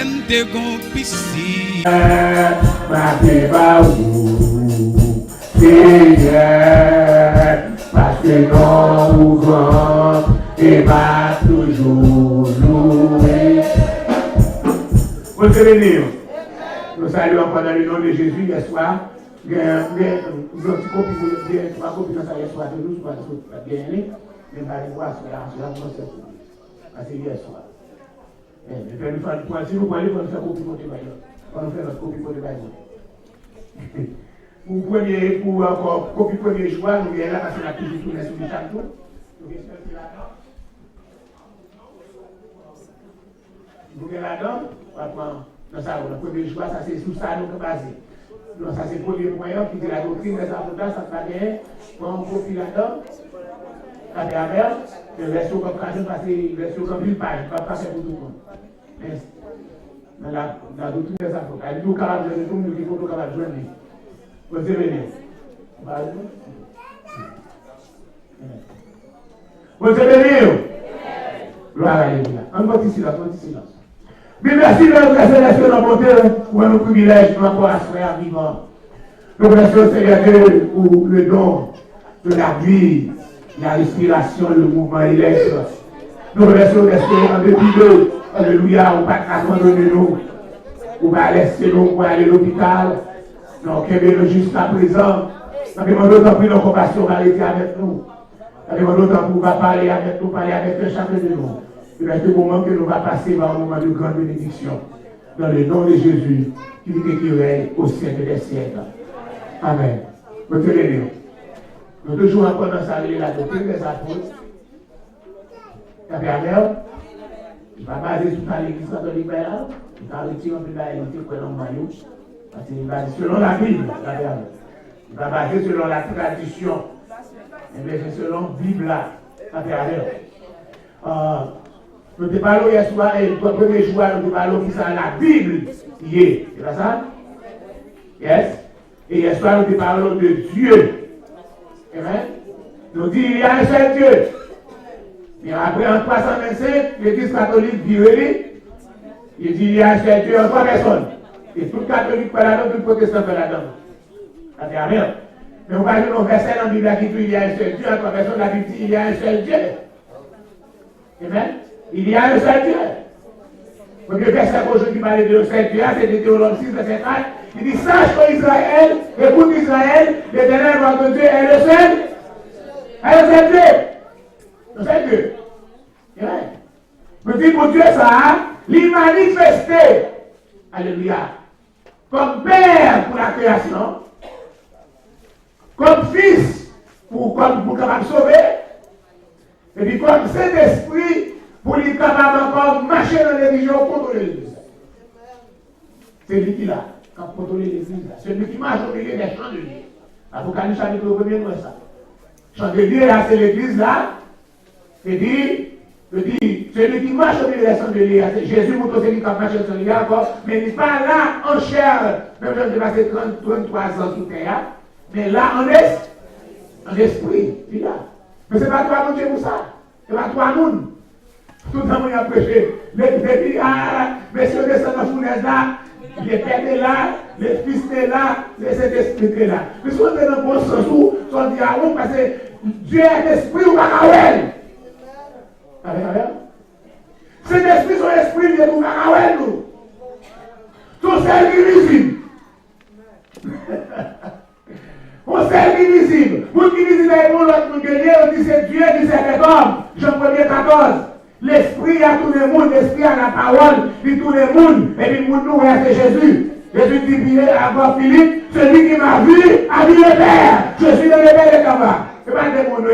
même de gon piscine. Parce que non ouvrant et va toujours louer. Vous venir. Nous saluons encore dans le nom de Jésus hier soir. Nous avons petit copie, trois copies dans ça hier soir, de nous, parce que bien aimé, mais nous allons voir cela, parce que hier soir. Mais si nous voulons, nous faire copie pour le bail. On nous fait notre copie pour le bail. Pour encore copie premier jour, nous venons là parce qu'on a toujours tourné sur le chaque jour. Nous venons là-dedans, dans ça, le premier jour, ça c'est sous ça nous basé. Donc ça c'est le premier moyen qui dit la doctrine des avocats, ça va bien, on copie là-dedans, à travers, le version comme ça, parce que le version comme une page, pas passer pour tout le monde. Mais la doctrine des avocats, nous sommes capables de tout le monde qui sont capables de joindre. Vous êtes venus. Vous êtes venus. Gloire à Dieu. Un petit silence, un petit silence. Mais merci de notre célébration dans mon Dieu pour un privilège de encore à frère vivant. Nous remercions Seigneur Dieu pour le don de la vie, la respiration, le mouvement et l'être. Nous remercions en dépit de alléluia, ou pas abandonner nous, ou pas laisser nous pour aller à l'hôpital. Donc, jusqu'à présent, nous demandons d'autant plus de compassion va être avec nous. Nous demandons d'autant pour parler avec nous, parler avec chacun de nous. Il reste le moment que nous va passer par un moment de grande bénédiction. Dans le nom de Jésus, qui vit et qui règne au siècle des siècles. Amen. Retenez-nous. Nous toujours encore dans sa la doctrine des apôtres. La première, je ne vais pas baser sur l'église catholique, je vais retirer un peu de la réalité pour l'envoyer. Parce qu'il va dire selon la Bible, la Bible. Il va baser selon la tradition. Mais c'est selon la Bible, la Bible. Nous te parlons hier soir, et le premier jour, nous te parlons qui ça, la Bible. C'est pas ça? Yes. Et hier soir, nous te parlons de Dieu. Amen. Nous disons, il y a un seul Dieu. Mais après, en 325, l'Église catholique dit, il dit, il y a un seul Dieu en trois personnes. Et tout catholique par là-dedans, tout protestant par là-dedans. Ça fait rien. Mais on va dire nos versets dans la Bible qui dit il y a un seul Dieu, en trois personnes, la Bible dit il y a un seul Dieu. Amen. Il y a un seul Dieu. Donc le verset qu'aujourd'hui parle de un seul Dieu, c'est Deutéronome 6, verset 4. Il dit sache que Israël, écoute Israël, l'Éternel votre Dieu est le seul. Est le seul Dieu. Le seul Dieu. Amen. Je dis pour Dieu ça, il manifesté. Alléluia. Comme Père pour la création, comme Fils pour capable de sauver, et puis comme Saint-Esprit pour lui capable encore marcher dans les régions contrôler l'Église. C'est lui qui l'a, qui contrôle l'Église. C'est lui qui marche au milieu des chandeliers. Apocalypse chapitre 1er, nous ça. Chandelier là, c'est l'Église là. C'est lui qui marche au milieu des chandeliers. Jésus montre celui qui marche au chandelier encore, mais il n'est pas là en chair. Même si j'ai passé 33 ans sous terre, mais là en esprit. Il est là. Mais ce n'est pas toi mon Dieu pour ça. Ce n'est pas toi nous. Tout le monde a prêché. Les messieurs descendent dans la fournaise là, les pères sont là, les fils sont là, les Saint-Esprit sont là. Mais si on est dans le bon sens où, on dit à vous, parce que Dieu est esprit ou pas Kawel. Saint-Esprit, son esprit, il est pour Kawel nous. Tout seul invisible. On sait invisible. Pour qui visible est pour l'autre, on dit c'est Dieu qui c'est homme. Jean 1er 14. L'esprit à tout le monde, l'esprit à la parole, puis tout le monde, et puis le monde nous, c'est Jésus. Jésus dit avant Philippe, celui qui m'a vu a vu le Père. Je suis dans le Père de Kaba. Ce n'est pas des mondes,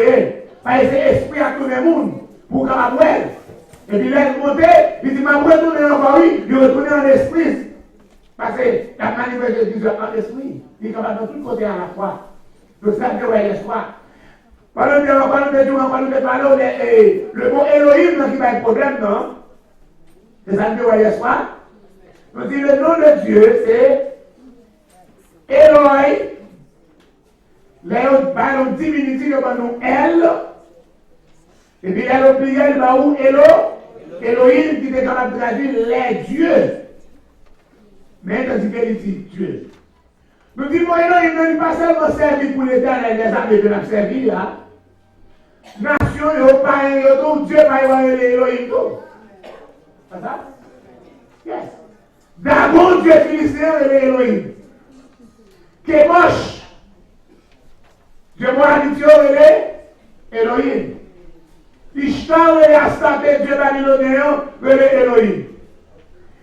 parce que c'est esprit à tout le monde, pour Kaba. Et puis là, il monte, il dit, m'a retourné encore, oui, il retourné en esprit. Parce que la manifestation de Dieu en esprit, il est capable de tout côté à la fois. Donc ça, Dieu est l'espoir. Parlons de le mot Elohim qui va être problème, non? C'est ça que Dieu voyait soir. On dit le nom de Dieu, c'est Eloi. Là, on diminue, on nous El. Et puis, elle au pluriel, va où Elo? Elohim qui est capable de traduire les dieux. Mais tandis qu'il dit Dieu. Nous disons, il n'est pas seulement servi pour l'Éternel, les armées que nous avons servi là. Nation, il n'y a pas tout, Dieu va y avoir Elohim tout. C'est ça? Yes. D'abord, Dieu philistéen et Elohim. Kémosh. Dieu m'a habitué à Elohim. Ishtar et Astarte, Dieu babylonien, et Elohim.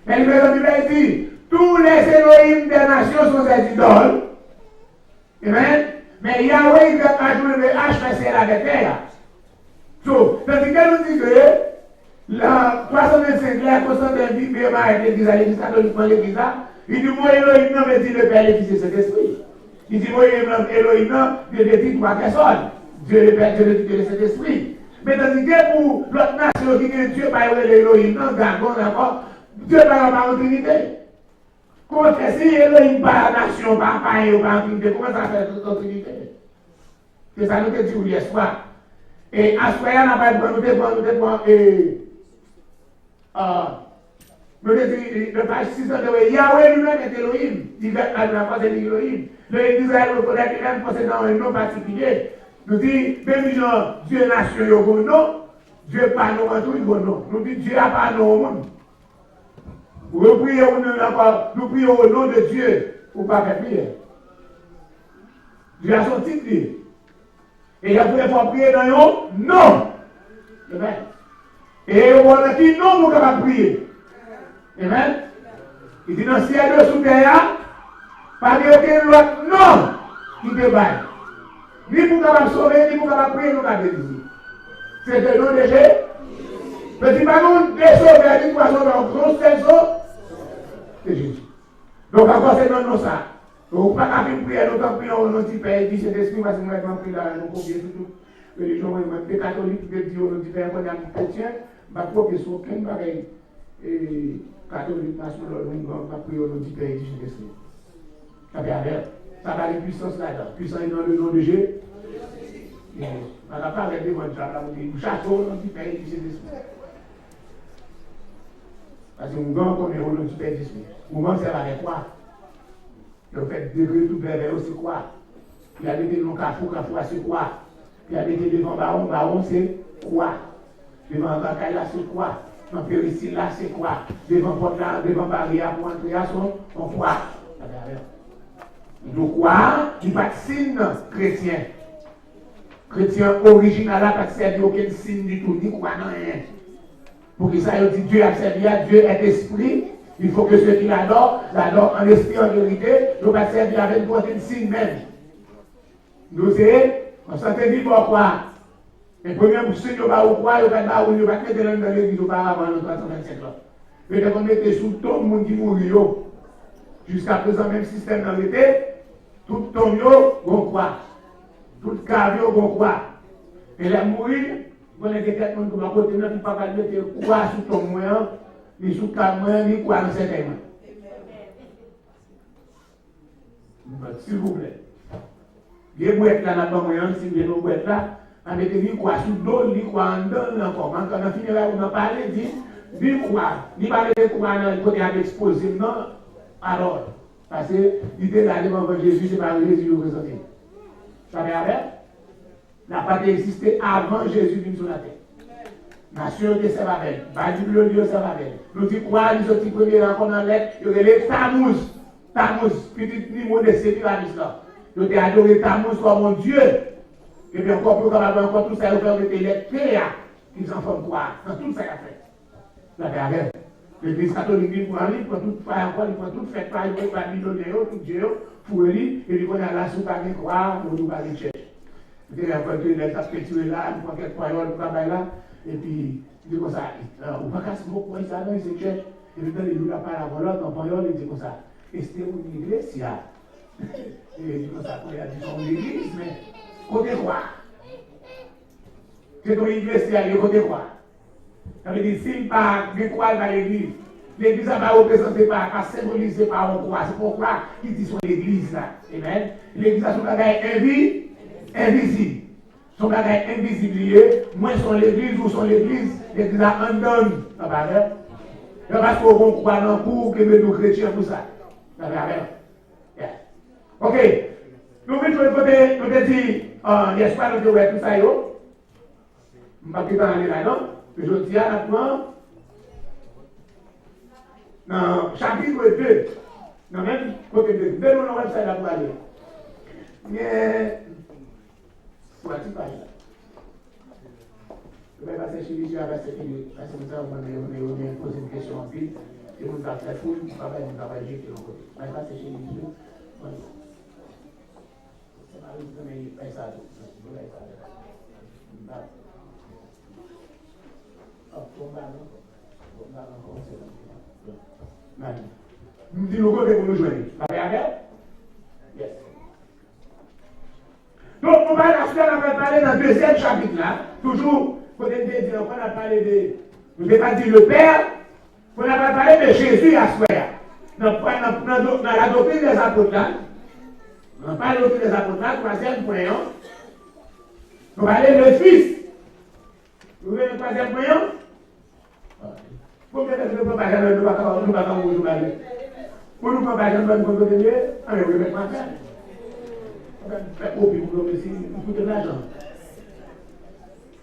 Mais il dit, tous les Elohim des nations sont des idoles. Amen. Mais Yahweh, il a joué le H, c'est la terre. So, tandis qu'elle nous dit que la 325, la Constantin dit, mais l'église catholique, l'église, il dit, moi, Elohim, non, mais dit le Père, le Fils et Saint-Esprit. Il dit, moi, Elohim, non, Dieu dit trois personnes. Dieu le Père, Dieu le Fils et le Saint-Esprit. Mais tandis que pour l'autre nation qui dit Dieu, par Elohim, non, Dagon, d'accord, Dieu par la Trinité. Comment si Elohim par la nation, par païen ou par Trinité, comment ça fait toute Trinité? C'est ça nous te dit hier soir. Et à ce moment-là, on n'a pas de le page 6 de Yahweh lui-même est Elohim. Il va à la face de Elohim. Le Israël reconnaît lui-même parce que dans un nom particulier. Nous disons, même genre, Dieu nation, il y a un nom. Dieu pas nous en tout, il y a un nom. Nous disons, Dieu n'a pas nom au monde. Nous prions au nom de Dieu pour ne pas faire prière. Dieu a son titre. Et il a voulu faire prier dans un nom. Amen. Et on a dit non, nous devons prier. Amen. Il dit dans le ciel de sous terre, pas de aucun autre nom qui déballe. Ni pour nous sauver, ni pour nous prier, nous devons dire. C'est le nom de Jésus. Mais si pas nous les sauver, ni pour sauver en gros, c'est Jésus. Donc encore c'est non ça. Donc pas qu'à prier, nous devons prier au nom du Père, dit cet esprit, parce que nous devons prier là, nous combien tout. Religion, des catholiques, des dieux, des chrétiens, ma propre question, aucun pareil. Catholique, national, on va prier au nom du Père et du Saint-Esprit. Ça va aller puissance là-dedans. Puissance dans le nom de Jésus. On n'a pas arrêté mon job là, on dit château au nom du Père et du Saint-Esprit. Parce que nous connaissons au nom du Père et du Saint-Esprit. Nous commençons avec quoi? Le fait de degré tout vers c'est quoi? Il y a des noms Carrefour, c'est quoi? Il y a des devant Baron, c'est quoi? Devant Bakaïla, c'est quoi? Dans Péricile, là, c'est quoi? Devant Portland, devant Barrière, pour entrer à son, on quoi? Donc, quoi? Il n'y a pas de signe chrétien. Chrétien original, là, pas de servir aucun signe du tout, ni quoi, non, rien. Pour que ça, il dit Dieu a servi à Dieu est esprit. Il faut que ceux qui l'adorent en esprit, en vérité, ne pas servir avec aucun signe même. Nous, c'est. On s'entend dit pourquoi. Le premier pour ceux qui ont pas ou quoi, ils ont pas ou ils vont mettre dans l'église auparavant, en 327 ans. Mais quand on mettait sous tout le monde qui mourit, jusqu'à présent, même système dans l'été, tout tombe, bon quoi. Tout cave, bon quoi. Et les mourir, on a des quelqu'un qui va continuer, qui ne peut pas mettre quoi sous ton moyen, ni sous ta moyen, ni quoi dans cette main. S'il vous plaît. Les boîtes là, n'a pas moyen, si vous avez boîtes là, on met des quoi sous l'eau, ni quoi en dedans encore. Quand on a fini là, on a parlé, dit quoi, ni parler de quoi dans le côté à l'exposer, non, alors, parce que l'idée d'aller devant Jésus, c'est pas Jésus qui vous présente. Ça va avec? N'a pas existé avant Jésus venu sur la terre. Nation de Sévavel, Bible le Dieu Sévavel. Nous disons quoi, nous sommes premiers rencontres dans l'air, il y aurait les Tammuz, petit niveau de sécularisme là. Nous avons adoré Tammuz comme mon Dieu. Et puis encore plus capable, encore tout ça, nous avons été les péas qui s'en font croire dans tout ça qu'il a fait. Ça va avec? L'Église catholique, il prend tout faire encore, il prend tout fait par les Babyloniens, tout Dieu, pour lui, et puis on a là sous pas de croire, on nous va les chercher. Il y a un peu de l'esprit là, il prend quelques paroles pour travailler là, et puis il dit comme ça, on va casser beaucoup, il s'en il se cherche, et puis il lui a parlé avant l'autre, en parole, il dit comme ça, et c'était une église, et il dit comme ça, il a dit son église, mais côté quoi? C'est ton église, il y a côté quoi? Ça veut dire, s'il pas de quoi dans l'église, l'église n'a pas représenté par, pas symbolisé par un croix. C'est pourquoi il dit sur l'église là. Amen. L'église a son bagage invisible. Son bagage invisible, moins sont l'église ou sont l'église a un donne. Parce qu'on croit dans le cours que nous chrétiens pour ça. Yeah. Ok. Nous venons côté, nous te dit, n'est-ce pas, nous devons tout ça, yo. Je ne vais pas plus aller là-dedans. Je dis à la fin, dans chapitre 2, dans même côté 2, nous avons website là pour aller. Mais, soit-il pas là. Je vais passer chez lui, parce que ça, on a posé une question en pile, et on va faire fou, on va faire juste de l'autre côté. Je vais passer chez lui, c'est pas lui qui fait ça. Nous disons que vous nous jouez. Yes. Donc, on va parler dans le deuxième chapitre là, toujours. On a parlé de, je ne vais pas dire le Père, on a parlé de Jésus à soi. Dans la doctrine des apôtres là, on parle de la doctrine des apôtres là, troisième point. On va parler de Fils. Vous voyez le troisième point? Combien de temps nous ne pouvons pas faire? Nous ne pouvons pas faire. Pour nous, pas faire, nous ne pouvons pas faire. On ne peut pas faire. On peut pas faire l'argent.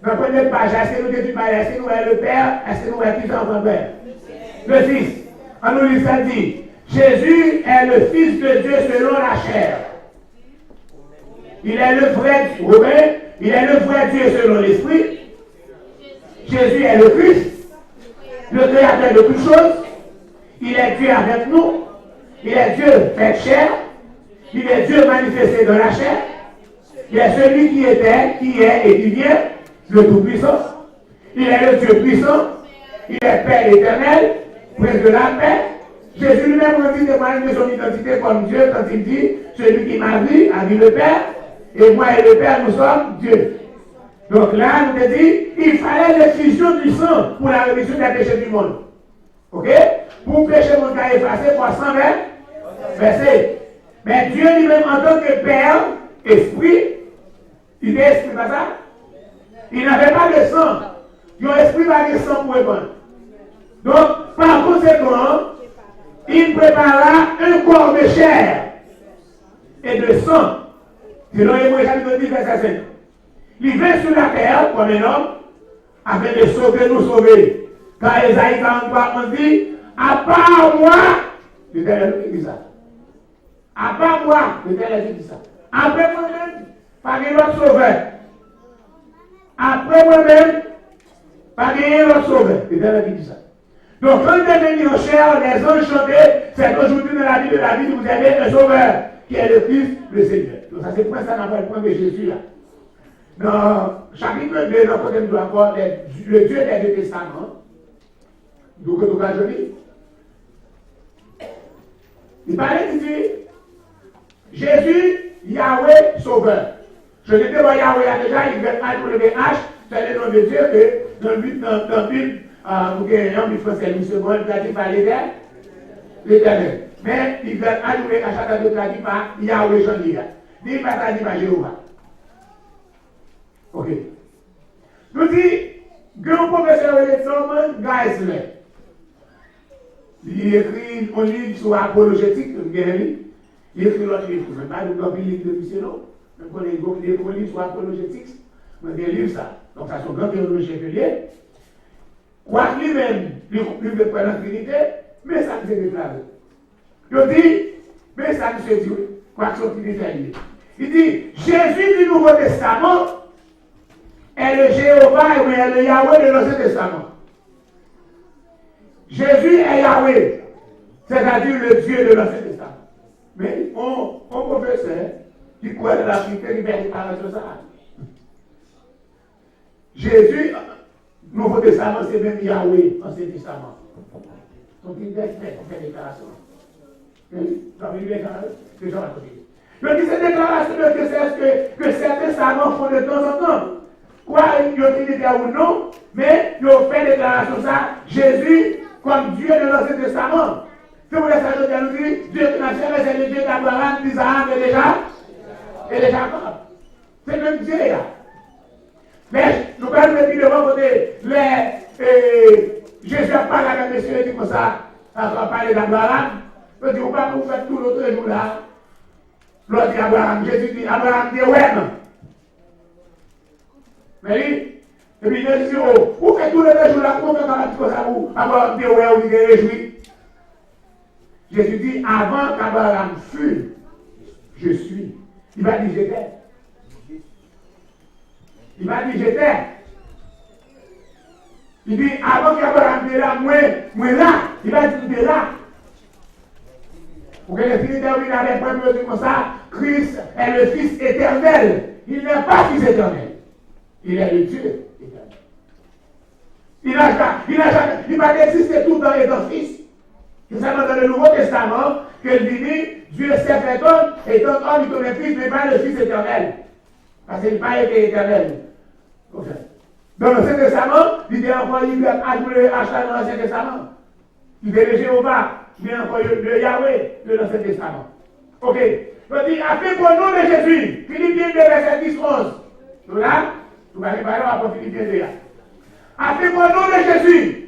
Dans la première page, est-ce que nous disons, est-ce que nous voyons le Père, est-ce que nous voyons qui enfant Père? Le Fils. On nous lit ça dit, Jésus est le Fils de Dieu selon la chair. Il est le vrai Dieu. Il est le vrai Dieu selon l'Esprit. Jésus est le Christ, le Créateur de toutes choses. Il est Dieu avec nous. Il est Dieu fait chair. Il est Dieu manifesté dans la chair. Il est celui qui était, qui est et qui vient. Le Tout-Puissant. Il est le Dieu puissant. Il est Père éternel, Prince de la paix. Jésus lui-même dit témoigne de son identité comme Dieu quand il dit, celui qui m'a vu a vu le Père, et moi et le Père nous sommes Dieu. Donc là, nous te dit, il fallait l'effusion du sang pour la rémission des péchés du monde. Ok? Pour pécher mon cas effacé pour 120 versets. Mais Dieu lui-même en tant que Père, Esprit, il est esprit, pas ça? Il n'avait pas de sang. Son esprit n'a pas de sang pour répondre. Donc, par conséquent, il prépara un corps de chair et de sang. Selon Hébreux chapitre 10, verset 5. Il vient sur la terre comme un homme afin de sauver nous sauver. Car Esaïe 43, on dit, à part moi, l'Éternel dit ça. À part moi, l'Éternel dit ça. Après moi-même, pas de l'autre sauveur. Après moi-même, pas de l'autre sauveur. L'Éternel dit ça. Donc, quand vous êtes venus en chair, les anges chantaient, c'est qu'aujourd'hui dans la vie de la vie, vous avez un sauveur qui est le Christ, le Seigneur. Donc, ça c'est le point, ça n'a pas le point de Jésus là. Dans chapitre 2, dans le côté de encore, le Dieu des deux testaments, donc nous avons joli. Il parlait, il dit, Jésus, Yahweh, sauveur. Je ne sais pas Yahweh là déjà, il veut H, c'est le nom de Dieu que dans le but, dans le Bible, pour que un but français, une seconde, il a dit par l'Éternel. Mais il veut ajouter à chaque fois qu'il par Yahweh, j'en dis là. Il va pas dire par Jéhovah. Ok. Nous dit, grand professeur de Solomon Geisler, il écrit un livre sur l'apologétique, il écrit l'autre livre, je ne sais pas le livre de Luceno, mais quand il écrit un livre sur l'apologétique, il livre ça. Donc ça, c'est un grand théologien que lié. Quoi lui-même, il veut prendre la Trinité, mais ça ne s'est déclaré. Il dit, mais ça ne se dit, quoi que son Trinité lié. Il dit, Jésus du Nouveau Testament est le Jéhovah ou est le Yahweh de l'Ancien Testament. Jésus est Yahweh, c'est-à-dire le Dieu de l'Ancien Testament. Mais on professeur qui croit dans la Trinité, il parle de ça. Jésus, Nouveau Testament, c'est même Yahweh, Ancien Testament. Donc il fait une déclaration. C'est Jean Baptiste. Je dis cette déclaration que certains savants font de temps en temps. Quoi, ils ont dit ou non, mais ils ont fait déclaration ça, Jésus comme Dieu de l'Ancien Testament. C'est pour ça que je nous dis, Dieu qui n'a jamais, c'est le Dieu d'Abraham, d'Isaac et de Jacob. C'est le même Dieu là. Mais nous parlons de devant côté, Jésus a parlé avec monsieur, il dit comme ça, on va parler d'Abraham, Je dis, on va vous faire tout l'autre jour là. L'autre dit Abraham, Jésus dit, Abraham dit, ouais. Mais lui, et puis Jésus dit, oh, vous faites tout l'autre jour là, comment vous faites comme ça, vous, Abraham dit, ouais, vous êtes réjoui. Jésus dit, avant qu'Abraham fût, je suis. Il va dire, j'étais. Il va dire, j'étais. Il dit, avant qu'Abraham était là, moi là. Il va dire, il est là. Pour que les Philippiens terminent avec un peu comme ça, Christ est le Fils éternel. Il n'est pas Fils éternel. Il est le Dieu éternel. Il va exister tout dans les deux Fils. C'est seulement dans le Nouveau Testament que dit Dieu s'est fait homme, et donc homme il connaît Fils, mais pas le Fils éternel. Parce qu'il n'a pas été éternel. Okay. Dans l'Ancien Testament, il dit encore il a ajouté dans l'Ancien Testament. Il est le Jéhovah, il y a encore le Yahweh de l'Ancien Testament. Ok. Donc il a fait pour le nom de Jésus. Philippiens 2, verset 10, 11. Tout là, tout va réparer après Philippiens 2. A fait pour le nom de Jésus.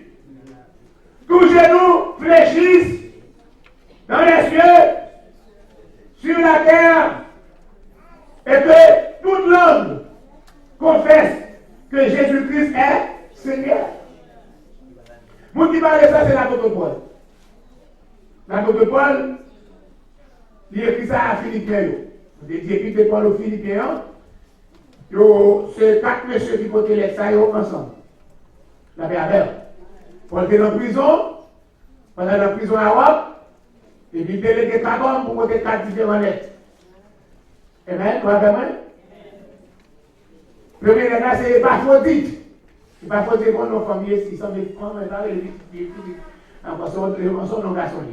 Tous genoux fléchissent dans les cieux, sur la terre, et que toute langue confesse que Jésus-Christ est Seigneur. Vous qui parlez ça, c'est l'apôtre Paul. L'apôtre Paul, il écrit ça à Philippiens. Il écrit de Paul aux Philippiens. C'est 4 messieurs qui portent les ça ensemble. La paix. Paul était en prison, pendant la prison à Rome, et puis il délégué 4 hommes pour porter 4 différentes lettres. Amen, quoi, amen? Le premier là, c'est Épaphrodite. Épaphrodite, mon nom famille, si ça me prend, mais là, il est encore son nom garçon.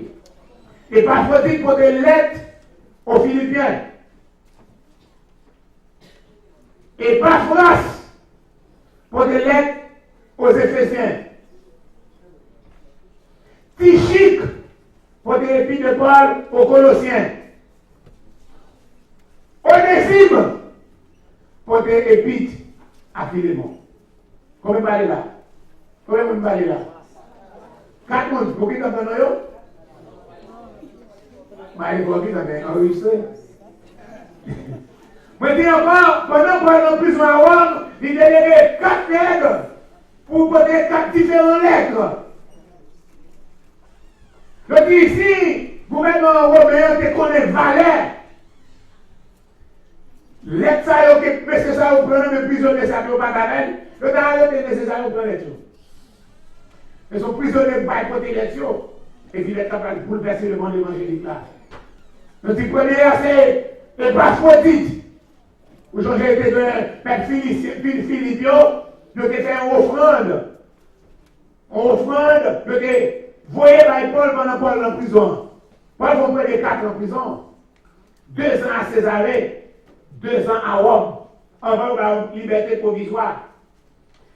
Épaphrodite pour des lettres aux Philippiens. Épaphras pour des lettres aux Éphésiens. Tychique pour des épîtres de Paul aux Colossiens. Onésime pour des épîtres à Philémon. Combien de balles là? Combien de balles là? 4 mondes. Vous qui t'entendez là? Mais vous qui t'entendez enregistré? Je dis encore, pendant qu'on a plus à Rome, il délégué 4 lettres pour porter 4 différentes lettres. Donc ici, gouvernement européen te connaît valeur. Lettre ça, c'est nécessaire pour prendre le prisonnier, ça ne peut pas faire. Le temps est nécessaire pour prendre l'élection. Mais son prisonnier ne va pas porter l'élection. Et puis il est capable de bouleverser le monde évangélique là. Donc il prenait assez Épaphrodite. Aujourd'hui, j'étais de Père Philippio, je t'ai fait une offrande. Une offrande, je t'ai voyé par Paul pendant Paul en prison. Paul comprenait 4 en prison. 2 ans à Césarée, 2 ans à Rome. Enfin, la liberté provisoire.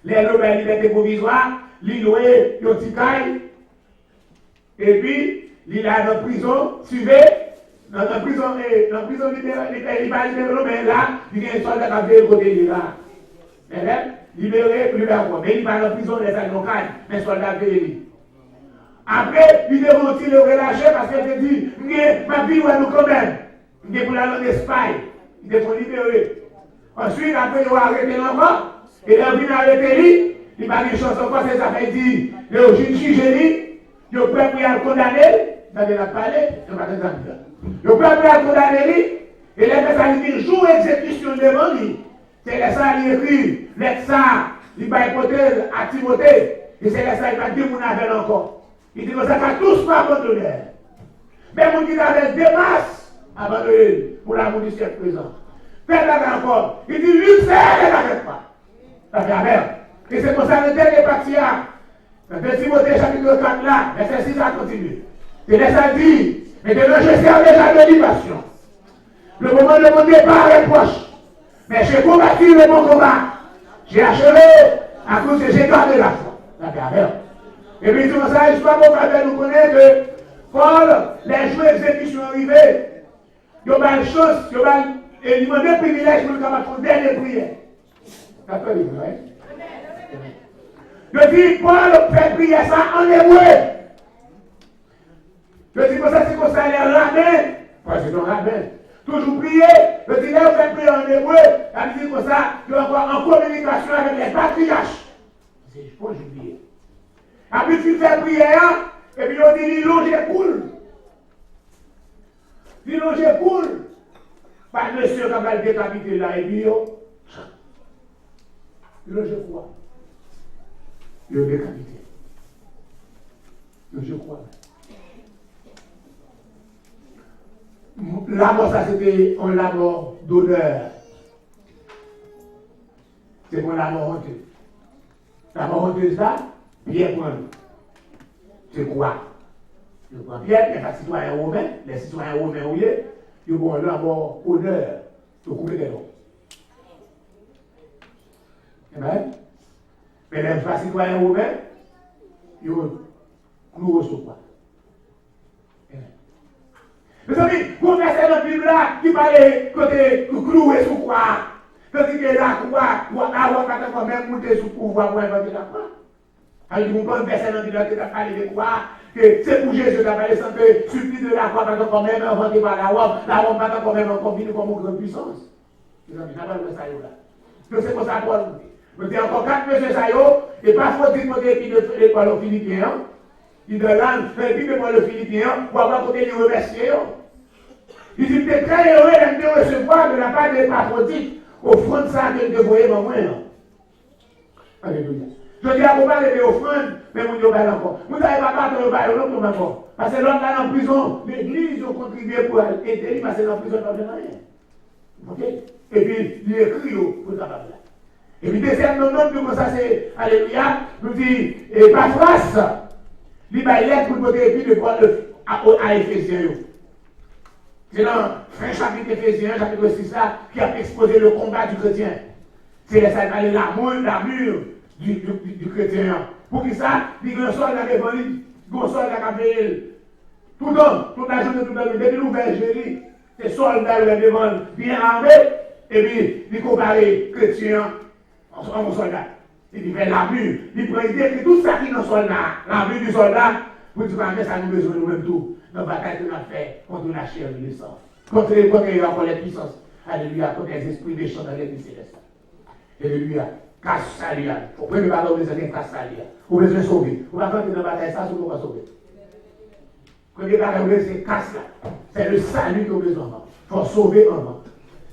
Les lois de liberté provisoire, il louait le ticaille. Et puis, il a dans la prison, suivez. Dans la prison, il va libérer, mais là, il y a un soldat qui a fait côté de là. Libéré, plus vers quoi. Mais il va dans la prison, les locales, mais le soldat a fait. Après, il est renti le relâcher parce qu'il dit, ma vie, nous quand même. Il est pour la langue d'Espagne. Il est pour libérer. Ensuite, après, il va arrêter l'enfant. Et il a venu arrêter lui. Il va dire une chanson comme ça, fait dire, il est au juge, il est prêt pour le condamner. Dans la palais, il va être en le peuple a condamné lui, et les gens dit jour exécution devant lui. C'est les ça qui écrit, les ça, il va écouter à Timothée, et c'est les ça qui va dire mon appel encore. Il dit que ça va tous pas abandonner. Mais mon dit avec des masses, abandonner pour l'amour du siècle présent. Faites là encore, il dit lui, c'est elle n'arrête pas. Ça fait amer. Et c'est pour ça que le dernier parti là, dans Timothée chapitre 4 là, verset 6 à continuer. Et les ça dit, maintenant, je sers déjà de libération. Le moment de mon départ est proche. Mais j'ai combattu le bon combat. J'ai achevé à cause que j'ai gardé la foi. La carrière. Et puis, tout ça, je ne sais pas pourquoi nous connaître que Paul, les jours d'exécution arrivés, il y a une chance, il y a des privilèges pour le faire une dernière prière. Ça peut arriver, oui? Je dis, Paul fait prier ça en hébreu. Je dis comme ça, c'est comme ça, les rabbins. Parce que c'est un rabbin. Toujours prier. Je dis là, vous faites prier en hébreu. Elle dit comme ça, tu vas avoir en communication avec les patriarches. C'est je pense oublier. Après, tu fais prière, et puis on dit, l'ilonge coule. L'ilonge coule. Pas de monsieur qui va le décapiter là, et puis l'ilonge quoi? Le décapité. Je crois. La mort, ça c'était la mort d'honneur. C'est pour la mort honteuse. La mort honteuse, ça, Pierre prend. C'est quoi? Je prends Pierre, il y a des citoyens romains, les citoyens romains, oui, ils vont la mort honneur, pour couper des noms. Amen? Mais les citoyens romains, ils vont clouer sur quoi? Mes amis, vous mettez dans la Bible là, qui parle côté cloué sur quoi? Quand il est là, quoi? Ou alors, quand même monter sur pouvoir pour inventer la croix. Alors, vous comprenez, verset dans la Bible qui a parlé de quoi? Que c'est pour Jésus qui a parlé sans que supplier de la croix, quand même inventé par la Rome pas quand même combine comme une grande puissance. Mes amis, ça va le ça là. Donc, c'est pour ça qu'on vous dit encore 4 messieurs ça et pas faut dire que puis de l'école aux Philippiens. Il de l'âme, et puis de le Philippien, pour avoir côté les remercier. Il dit, t'es très heureux de recevoir de la part des Épaphrodites, offrande ça que vous voyez dans moi. Alléluia. Je dis à vous parler des offrandes, mais vous n'avez pas encore. Vous n'avez pas battre le bail, l'autre encore. Parce que l'autre là en prison, l'église a contribué pour aider, parce que dans la prison, il n'y a rien. Ok? Et puis, il écrit pour ça. Et puis, deuxième nom, comme ça, c'est, alléluia, nous dit, et pas face. Il va y pour le côté de Paul à Éphésiens. C'est dans fin chapitre Éphésiens, chapitre 6 là, qui a exposé le combat du chrétien. C'est l'armure du chrétien. Pour qui ça? Il y a un soldat qui est venu, un soldat qui a fait tout homme, toute la journée, toute la nuit, depuis l'ouvert Jésus, c'est soldat qui est devant, bien armé, et puis il compare chrétien en soldat. Il fait l'armure, il prend l'idée que tout ça qui est dans le soldat, l'armure du soldat, pour dire que ça nous besoin de nous-mêmes tout, dans la bataille que nous avons fait contre la chair et le sang, contre les puissances, alléluia, contre les esprits méchants dans les célestes. Alléluia, casse ça, il faut prendre le ballon, vous avez casse ça, vous avez besoin de sauver. Vous n'avez pas dans la bataille, ça, vous pouvez sauver. Premier ballon, c'est casse là, c'est le salut que vous avez besoin. Il faut sauver un vent.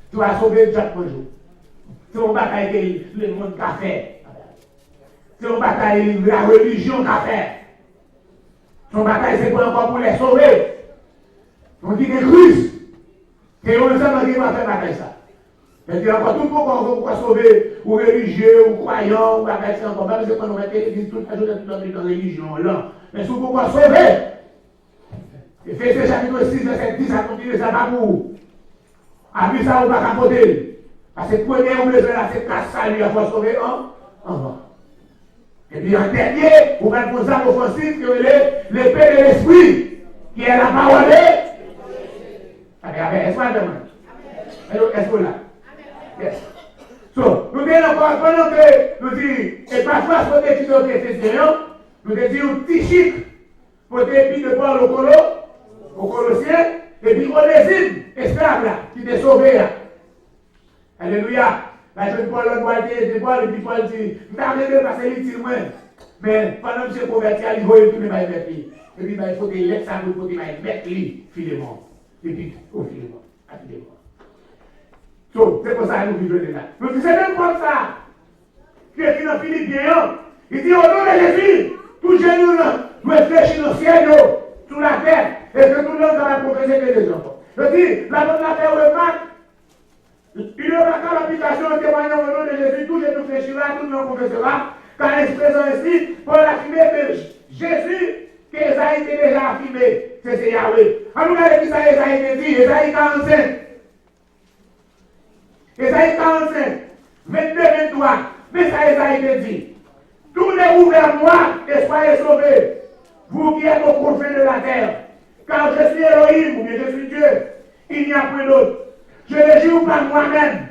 Tu vas sauver Jack un jour. C'est une bataille que le monde a fait. C'est une bataille de la religion qu'a fait. Son bataille, c'est encore pour les sauver. On dit que Christ, c'est on sait qui va faire bataille ça. Mais il y a encore tout pour sauver, ou religieux, ou croyants, ou bataille, c'est encore même, c'est quand on met l'église toute la journée dans la religion, là. Mais c'est pour sauver. Éphésiens chapitre 6, verset 10, ça continue, ça va pour vous. Après ça, on va capoter. Parce que le premier, on besoin là, c'est casse ça, lui, il faut sauver un vent. Et puis en dernier, vous mettez pour ça offensif que l'épée de l'esprit, qui est la parole. Est-ce que là? Yes. So, nous disons encore, pendant que nous disons, et parfois, pour des petits Éphésiens, nous disons un petit chic, pour des petits de Paul au Colossiens, et puis Onésime, esclave là, qui est sauvé là. Alléluia. La jeune Paul a doigté, et puis Paul dit, je vais passer l'utile moins. Mais pendant que je suis converti, il va y tourner ma mettre lui. Et puis il faut qu'il laisse ça pour qu'il mettre lui, filement. Et puis, au filement, à filement. So, c'est pour ça que nous vivons là. Donc c'est même comme ça. Qui est dans Philippiens, il dit au nom de Jésus, tout genou doit fléchir dans le ciel, sur la terre, et que tout le monde va professer que les enfants. Je dis, la bonne affaire remarque, il y aura qu'à l'application en témoignant au nom de Jésus, tout genou fléchira, tout le monde professera, car l'expression ici, pour l'affirmer que Jésus, qu'Esaïe était déjà affirmé, c'est Yahweh. Alors, regardez qui ça Esaïe dit, Esaïe 45. Esaïe 45, 22, 23, mais ça Esaïe dit, tournez vers moi et soyez sauvés, vous qui êtes au confins de la terre, car je suis Elohim, ou bien je suis Dieu, il n'y a plus d'autre. Je ne jure pas moi-même,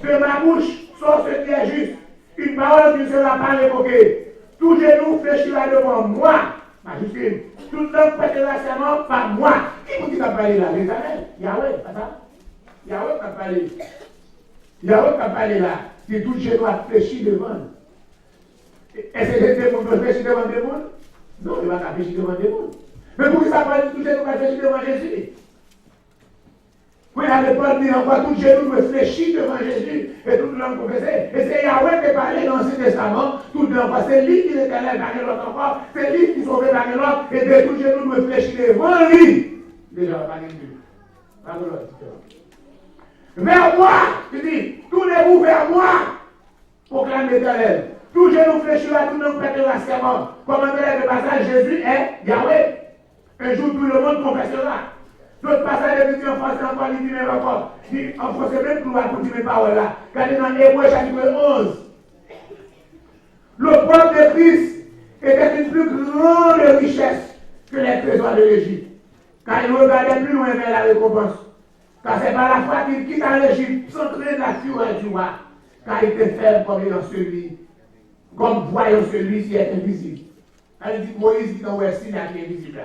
de ma bouche sort ce qui est juste, une parole qui ne sera pas révoquée. Tout genou fléchira devant moi, Majuscule. Tout le monde prête le serment par moi. Qui vous dit qu'à parler là? L'Éternel. Yahweh, pas ça? Yahweh qui a parlé. Yahweh qui a parlé là. Si tout genou a fléchi devant. Est-ce que les démons doivent fléchir devant des mondes? Non, il ne va pas fléchir devant des mondes. Mais pour qui ça parle, tout genou va fléchir devant Jésus? Puis il y a des Paul dit encore, tout genou me fléchit devant Jésus et tout le monde confessé. Et c'est Yahweh qui parlait dans l'Ancien Testament, tout le monde. C'est lui qui l'éternel par l'autre encore, c'est lui qui sauve par l'autre, et de tout genou me fléchit devant lui. Déjà, pas de Dieu. Pas de l'autre. Vers moi, tu dis, tournez-vous vers moi, proclame l'Éternel. Tout genou fléchi là, tout le monde prête la serment. Comme un de passage, Jésus est Yahweh. Un jour, tout le monde confessera. D'autres passages de en français encore, il dit même encore. En français même, nous allons continuer mes paroles là. Regardez dans Hébreu chapitre 11. Le peuple de Christ était une plus grande richesse que les trésors de l'Égypte. Car il regardait plus loin vers la récompense. Car c'est par la foi qu'il quitte l'Égypte sans craindre la fureur du roi. Car il était ferme comme ayant celui, comme voyant celui qui est invisible. Elle dit Moïse dit dans Ouest, il est invisible.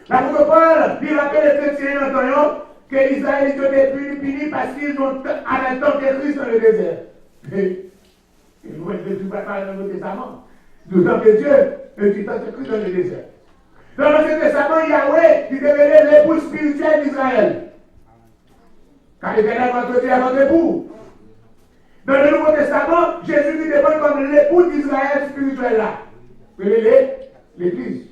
L'apôtre Paul, il rappelle les chrétiens en temps que Israël était puni parce qu'ils ont à temps de Christ dans le désert. Et nous, ne tout pas dans le Nouveau Testament. D'autant que Dieu est du temps de Christ dans le désert. Dans l'Ancien Testament, Yahweh, il devenait l'époux spirituel d'Israël. Car l'Éternel va traiter à votre époux. Dans le Nouveau Testament, Jésus lui demande comme l'époux d'Israël spirituel là. L'Église.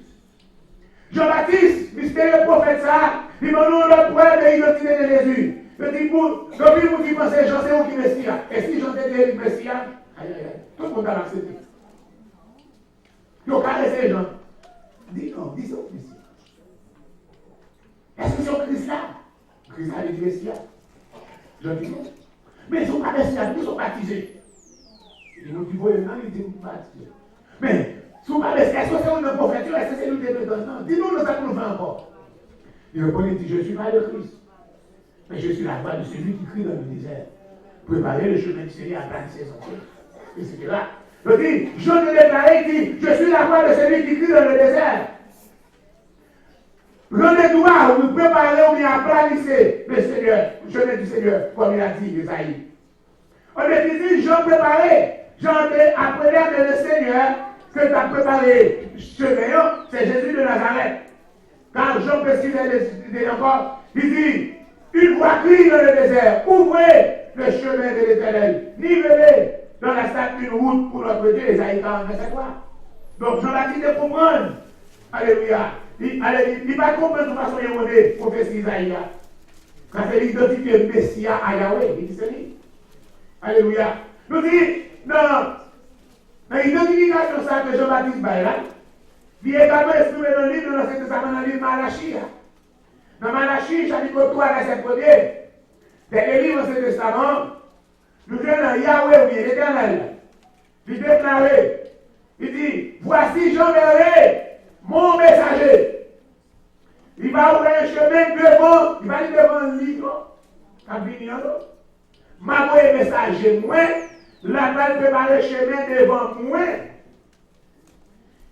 Jean-Baptiste, mystérieux prophète ça, il m'a donné la preuve de l'identité de Jésus. Il dit, depuis vous qui pensez, Jean, c'est vous qui Messie. Et si Jean était le Messie, aïe, aïe, aïe, tout le monde a accepté. Donc, arrêtez, Jean. Dis non, dis ça au Messie. Est-ce que c'est au Christ là? Christ a dit Messie. Jean dit non. Mais ils sont pas Messie, ils sont baptisés. Ils nous disent, non, ils disent, baptisés. Mais, est-ce que c'est une prophète? Est-ce que c'est une dépendance? Non. Dis-nous, nous allons nous faire encore. Il répondit, dit, je suis pas le Christ. Mais je suis la voix de celui qui crie dans le désert. Préparez le chemin du Seigneur à placer ses sentiers. Et c'est là. Je dis, je te déclaré, dit, je suis la voix de celui qui crie dans le désert. Rendez-toi, vous préparez ou bien aplanissez le Seigneur, le chemin du Seigneur, comme il a dit Esaïe. On est dit, Jean préparé. Jean apprenait que le Seigneur que tu as préparé chemin, c'est Jésus de Nazareth. Quand Jean précisait encore, il dit, une voix crie dans le désert, ouvrez le chemin de l'Éternel, nivelez dans la salle une route pour notre Dieu, Esaïe 40, verset 3. Donc Jean l'a dit de comprendre. Alléluia. Il ne va pas comprendre de façon erronée, prophétie Isaïe. Quand c'est l'identité Messia à Yahweh, il dit c'est lui. Alléluia. Nous dit, non. Dans l'identification ça que Jean-Baptiste Baïla, il est également exprimé dans le livre de l'Ancien Testament, dans le livre Malachie. Dans Malachie, chapitre 3, verset 1er, dans le livre de l'Ancien Testament, nous venons Yahweh ou bien l'Éternel. Il déclare, il dit, voici j'enverrai mon messager. Il va ouvrir un chemin devant, il va aller devant le livre, m'a envoyé un messager, moi, la balle préparer le chemin devant moi.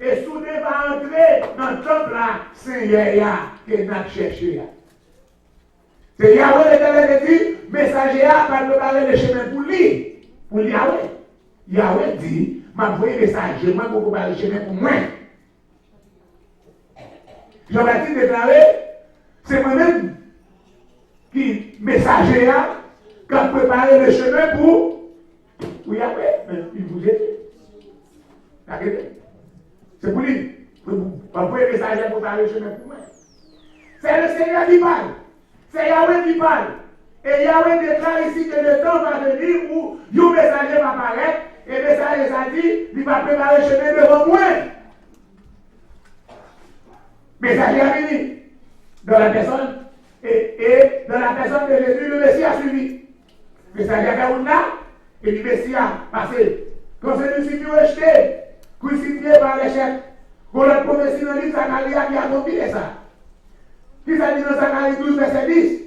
Et soudain va entrer dans le temple là, Seigneur, que nous avons cherché. C'est Yahweh l'Éternel qui dit, messager va préparer le chemin pour lui, pour Yahweh. Yahweh dit, m'a envoyé un messager, moi, pour préparer le chemin pour moi. Jean-Baptiste déclaré, c'est moi-même qui, messager, qui a préparé le chemin pour Yahweh. Mais il vous dit, c'est pour lui. Vous envoyez le messager pour préparer le chemin pour moi. C'est le Seigneur qui parle. C'est Yahweh qui parle. Et Yahweh déclare ici que le temps va venir où le messager va apparaître et le messager a dit, il va préparer le chemin devant moi. Messager a venu dans la personne et dans la personne de Jésus, le Messie a suivi. Messager a fait là et le Messie a passé. Quand celui-ci fut rejeté, crucifié par l'échec, pour la prophétie dans le livre Zacharie qui a compilé ça. Qui ça dit dans Zacharie 12, verset 10?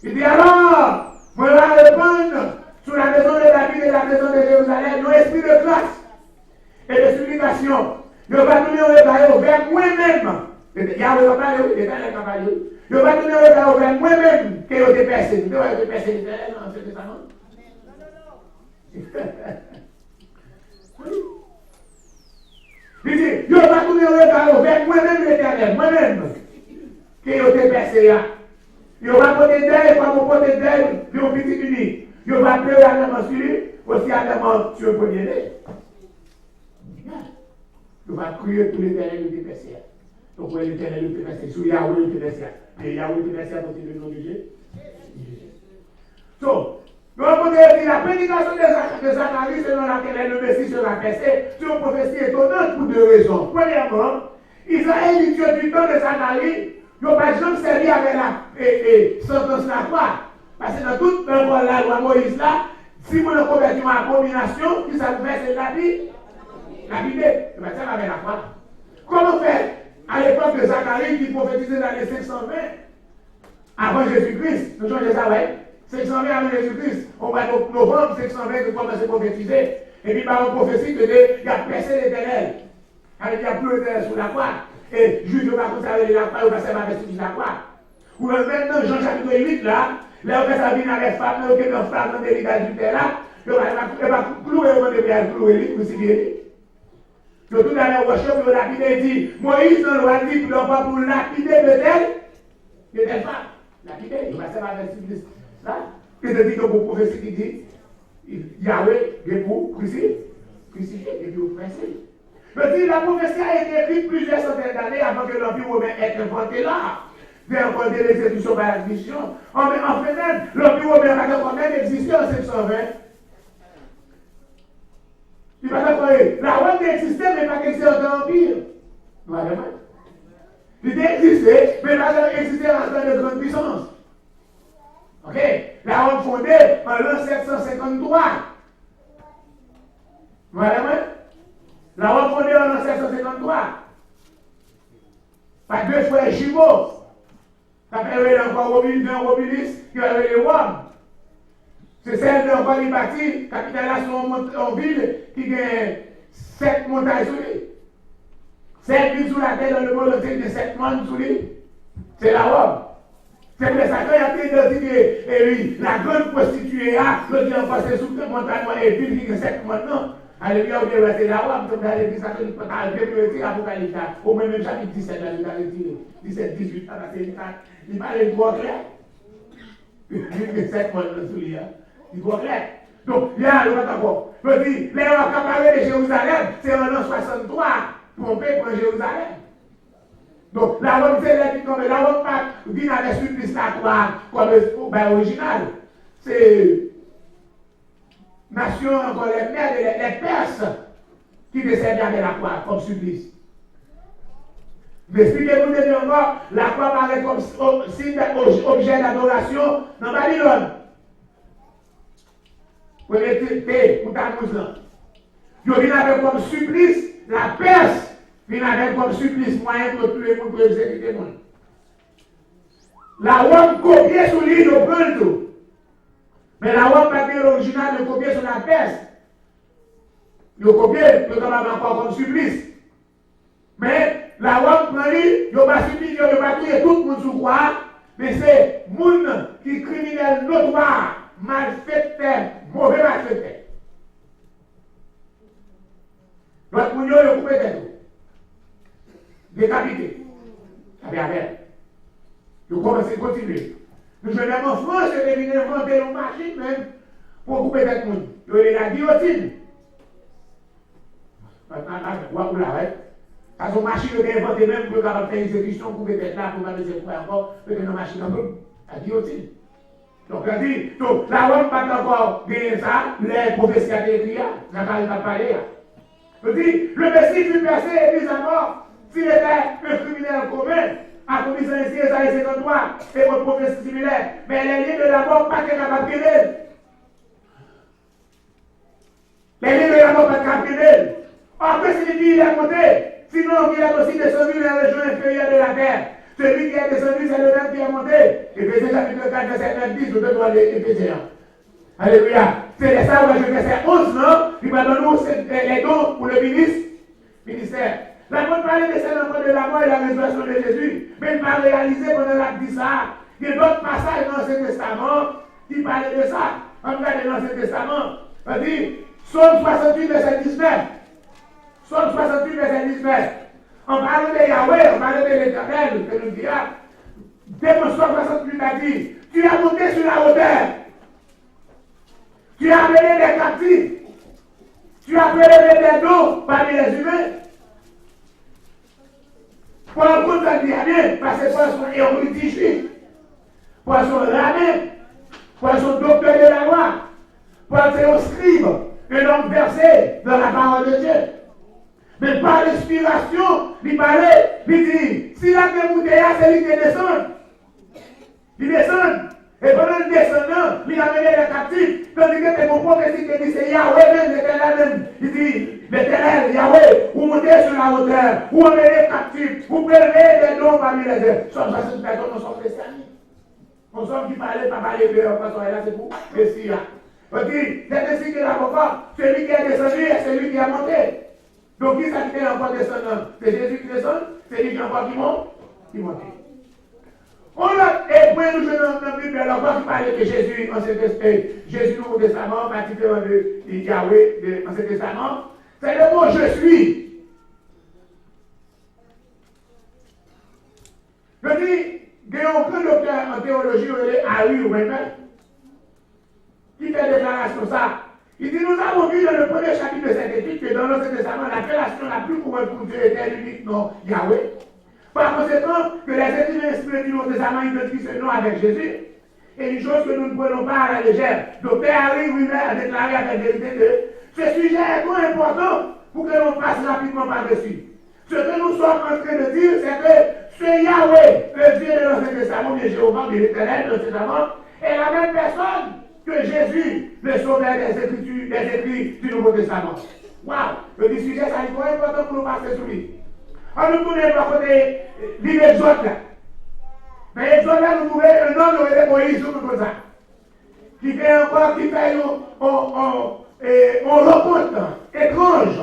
Il dit alors, moi je vais répondre sur la maison de David et la maison de Jérusalem, nos esprits de grâce et de supplication. Ne va donner percé. Vous devez percer l'éternel dans l'Ancien Testament. Il dit, il va tourner le regard vers moi-même l'éternel, moi-même, qui a été percé là. Il va porter d'elle, comme on porte d'elle, puis on petit unique. Il va pleurer à la sur lui, aussi à la mort sur le premier-né. Il va crier pour l'éternel qui est percé. Donc, l'éternel qui est percé, sur Yahweh qui est percé. Et Yahweh qui est percé à partir du nom de Dieu. Donc, la prédication de Zacharie selon laquelle le Messie sera percé, c'est une prophétie étonnante pour deux raisons. Premièrement, Israël, il tue du temps de Zacharie, il n'a pas jamais servi avec la sentence la croix. Parce que dans toute la loi Moïse là, si vous ne convertissez en abomination, qui ça vous fait, c'est la vie. La Bible, c'est ça avec la croix. Comment faire à l'époque de Zacharie qui prophétisait dans les 520 avant Jésus-Christ, nous sommes déjà, ouais. 520 avant Jésus-Christ, on va en novembre 520 que commence à prophétiser. Et puis par une prophétie que il a percé l'éternel. Il n'y a plus l'éternel sous la croix. Et Jules ne va pas conserver la croix, il va servir avec la croix. Ou maintenant, Jean chapitre 8, là on fait sa vie avec femme, là, on femme dans des adultères là, il va clouer au monde de bien clouer, crucifier. Donc tout à l'heure, workshop, le lapidé dit, Moïse dans le roi dit, pour lapider de telle femme. Lapider, il va servir avec supplice. Là, que je dis que pour prophétie qui dit, Yahweh, il faut crucifier, et puis vous pressez. Je dis, la prophétie a été écrite plusieurs centaines d'années avant que l'Empire romain ait inventé là. D'inventer l'exécution par la mission. En fait, même, l'Empire romain n'a quand même existé en 720. Il va pas la Rome existait, mais pas existé en l'Empire. Voilà. Il existait, mais pas existé en temps de grande puissance. Ok? La Rome fondée en l'an 753. Voilà. La Rome fondée en l'an 753. Par deux frères jumeaux. Ça fait encore Romulus qui a révélé Rome. C'est celle de Rome bâtie, capitale en ville, qui a 7 montagnes sous lui. 7 villes sous la terre dans le monde entier, de 7 mondes sous lui. C'est la Rome. C'est pour ça qu'il y a identifié, et lui, la grande prostituée, le dit encore, c'est sous le montagne et ville qui a 7 mondes, non. Alléluia, c'est la Rome, comme dans l'église catholique, Apocalypse, au même chapitre 17, là, il a retiré. 17, 18, il parlait de quoi clair. Il y a 7 mondes sous lui. Il voit clair. Donc, il y a le encore. Je dis, les rois qui de Jérusalem, c'est en l'an 63, Pompée prend Jérusalem. Donc, la Rome, c'est la Rome pas vient avec supplice la croix comme original. C'est nation encore les mères, les Perses qui décèdent avec la croix comme supplice. Mais expliquez-vous de encore, la croix paraît comme signe objet d'adoration dans Babylone. Vous mettez pour ta mousson. Vous venez avec comme supplice, la Perse vient avec comme supplice moyen pour tuer pour exécuter le monde. La Rome copiée sur l'île au Brando. Mais la Rome pas bien l'original de copier sur la Perse. Ils copié, ils ont encore comme supplice. Mais la Rome prend l'île, ils n'ont pas supplice, ils n'ont pas tué tout le monde sous quoi. Mais c'est le monde qui est criminel notoire. Malfaiteur, mauvais malfaiteur. Votre mounion, il coupé tête. Décapité. Ça fait affaire. Vous commencez à continuer. Nous venons en France, et nous venons inventer une machine même pour couper tête monde. Vous avez la guillotine. Vous là, ouais. Parce que la machine est inventée même pour faire une exécution, couper tête là, pour faire des encore, parce que la machine la guillotine. Donc, on dit, la Rome pas encore gagné ça, les prophéties ont été écrites, Zacharie va parler. On dit, le Messie fut percé et mis à mort, s'il était un criminel commun, a commis un ainsi Esaïe 53, et votre prophétie similaire, mais les lignes de la mort, pas qu'elle n'a pas privé. Les lignes de la mort, pas qu'elle privé. Or, que signifie il est monté? Sinon, il a aussi descendu les régions inférieures de la terre. Celui qui est descendu, c'est le même qui est monté. Éphésiens chapitre 4, verset 9, 10, nous devons aller Éphésiens. Alléluia. C'est ça, où je verset 11, non? Il va donner les dons pour le ministère. La bonne parole décède encore de la mort et la résurrection de Jésus. Mais il va réaliser pendant l'acte de ça. Il y a d'autres passages dans l'Ancien Testament. Testament qui parle de ça. On regarde l'Ancien Testament. On dit, Psaume 68, verset 19. Psaume 68, verset 19. On parle de Yahweh, on parle de l'Éternel, que nous dira. Psaume 68 a dit, tu as monté sur la hauteur. Tu as amené les captifs. Tu as prélevé des dos parmi les humains. Pour le coup, ça dit rien, parce que pour son érudit, pour son rabbin, pour son docteur de la loi, pour son scribe, un homme versé dans la parole de Dieu. Mais par l'inspiration, il parlait, il dit, si la démoutée, c'est lui qui descend. Il descend. Et pendant le descendant, il a amené les captifs. Tandis que c'est mon prophétie qui dit, c'est Yahweh même, l'Éternel même. Il dit, l'Éternel, Yahweh, vous montez sur la hauteur, vous amenez les captifs, vous prélevez des dons parmi les êtres. Sommes à cette personne, nous sommes chrétiens. Nous sommes qui parlaient, pas parler de leur façon, et là c'est pour Messia. On dit, c'est ainsi que l'avocat, celui qui est descendu et celui qui a monté. Donc qui s'active encore descendant? C'est Jésus qui descend, c'est lui qui encore qui monte, qui monte. On a, et puis nous jouons dans la Bible, alors quand il parlait de Jésus, Jésus Nouveau Testament, particulièrement de Yahweh, de l'Ancien Testament, c'est le mot je suis. Je dis, il y a aucun docteur en théologie, il est Harry ou même, qui fait déclaration ça. Il dit, nous avons vu dans le premier chapitre de cette étude que dans l'Ancien Testament, l'appellation la plus courante pour Dieu était l'unique nom Yahweh. Par conséquent, que les écrivains inspirés du Nouveau Testament identifient ce nom avec Jésus, est une chose que nous ne prenons pas à la légère. Docteur Harry lui-même a déclaré avec vérité que ce sujet est trop important pour que l'on passe rapidement par-dessus. Ce que nous sommes en train de dire, c'est que ce Yahweh, le Dieu de l'Ancien Testament, bien Jéhovah, bien l'Éternel de l'Ancien Testament, est la même personne que Jésus, le sauveur des Écritures, des écrits du Nouveau Testament. Waouh! Le sujet, ça est trop important pour nous passer sur lui. On nous tourne par côté l'île Exode là. Mais Exode là, nous trouvons un homme qui aurait Moïse ou comme ça. Qui fait encore, qui fait une rencontre étrange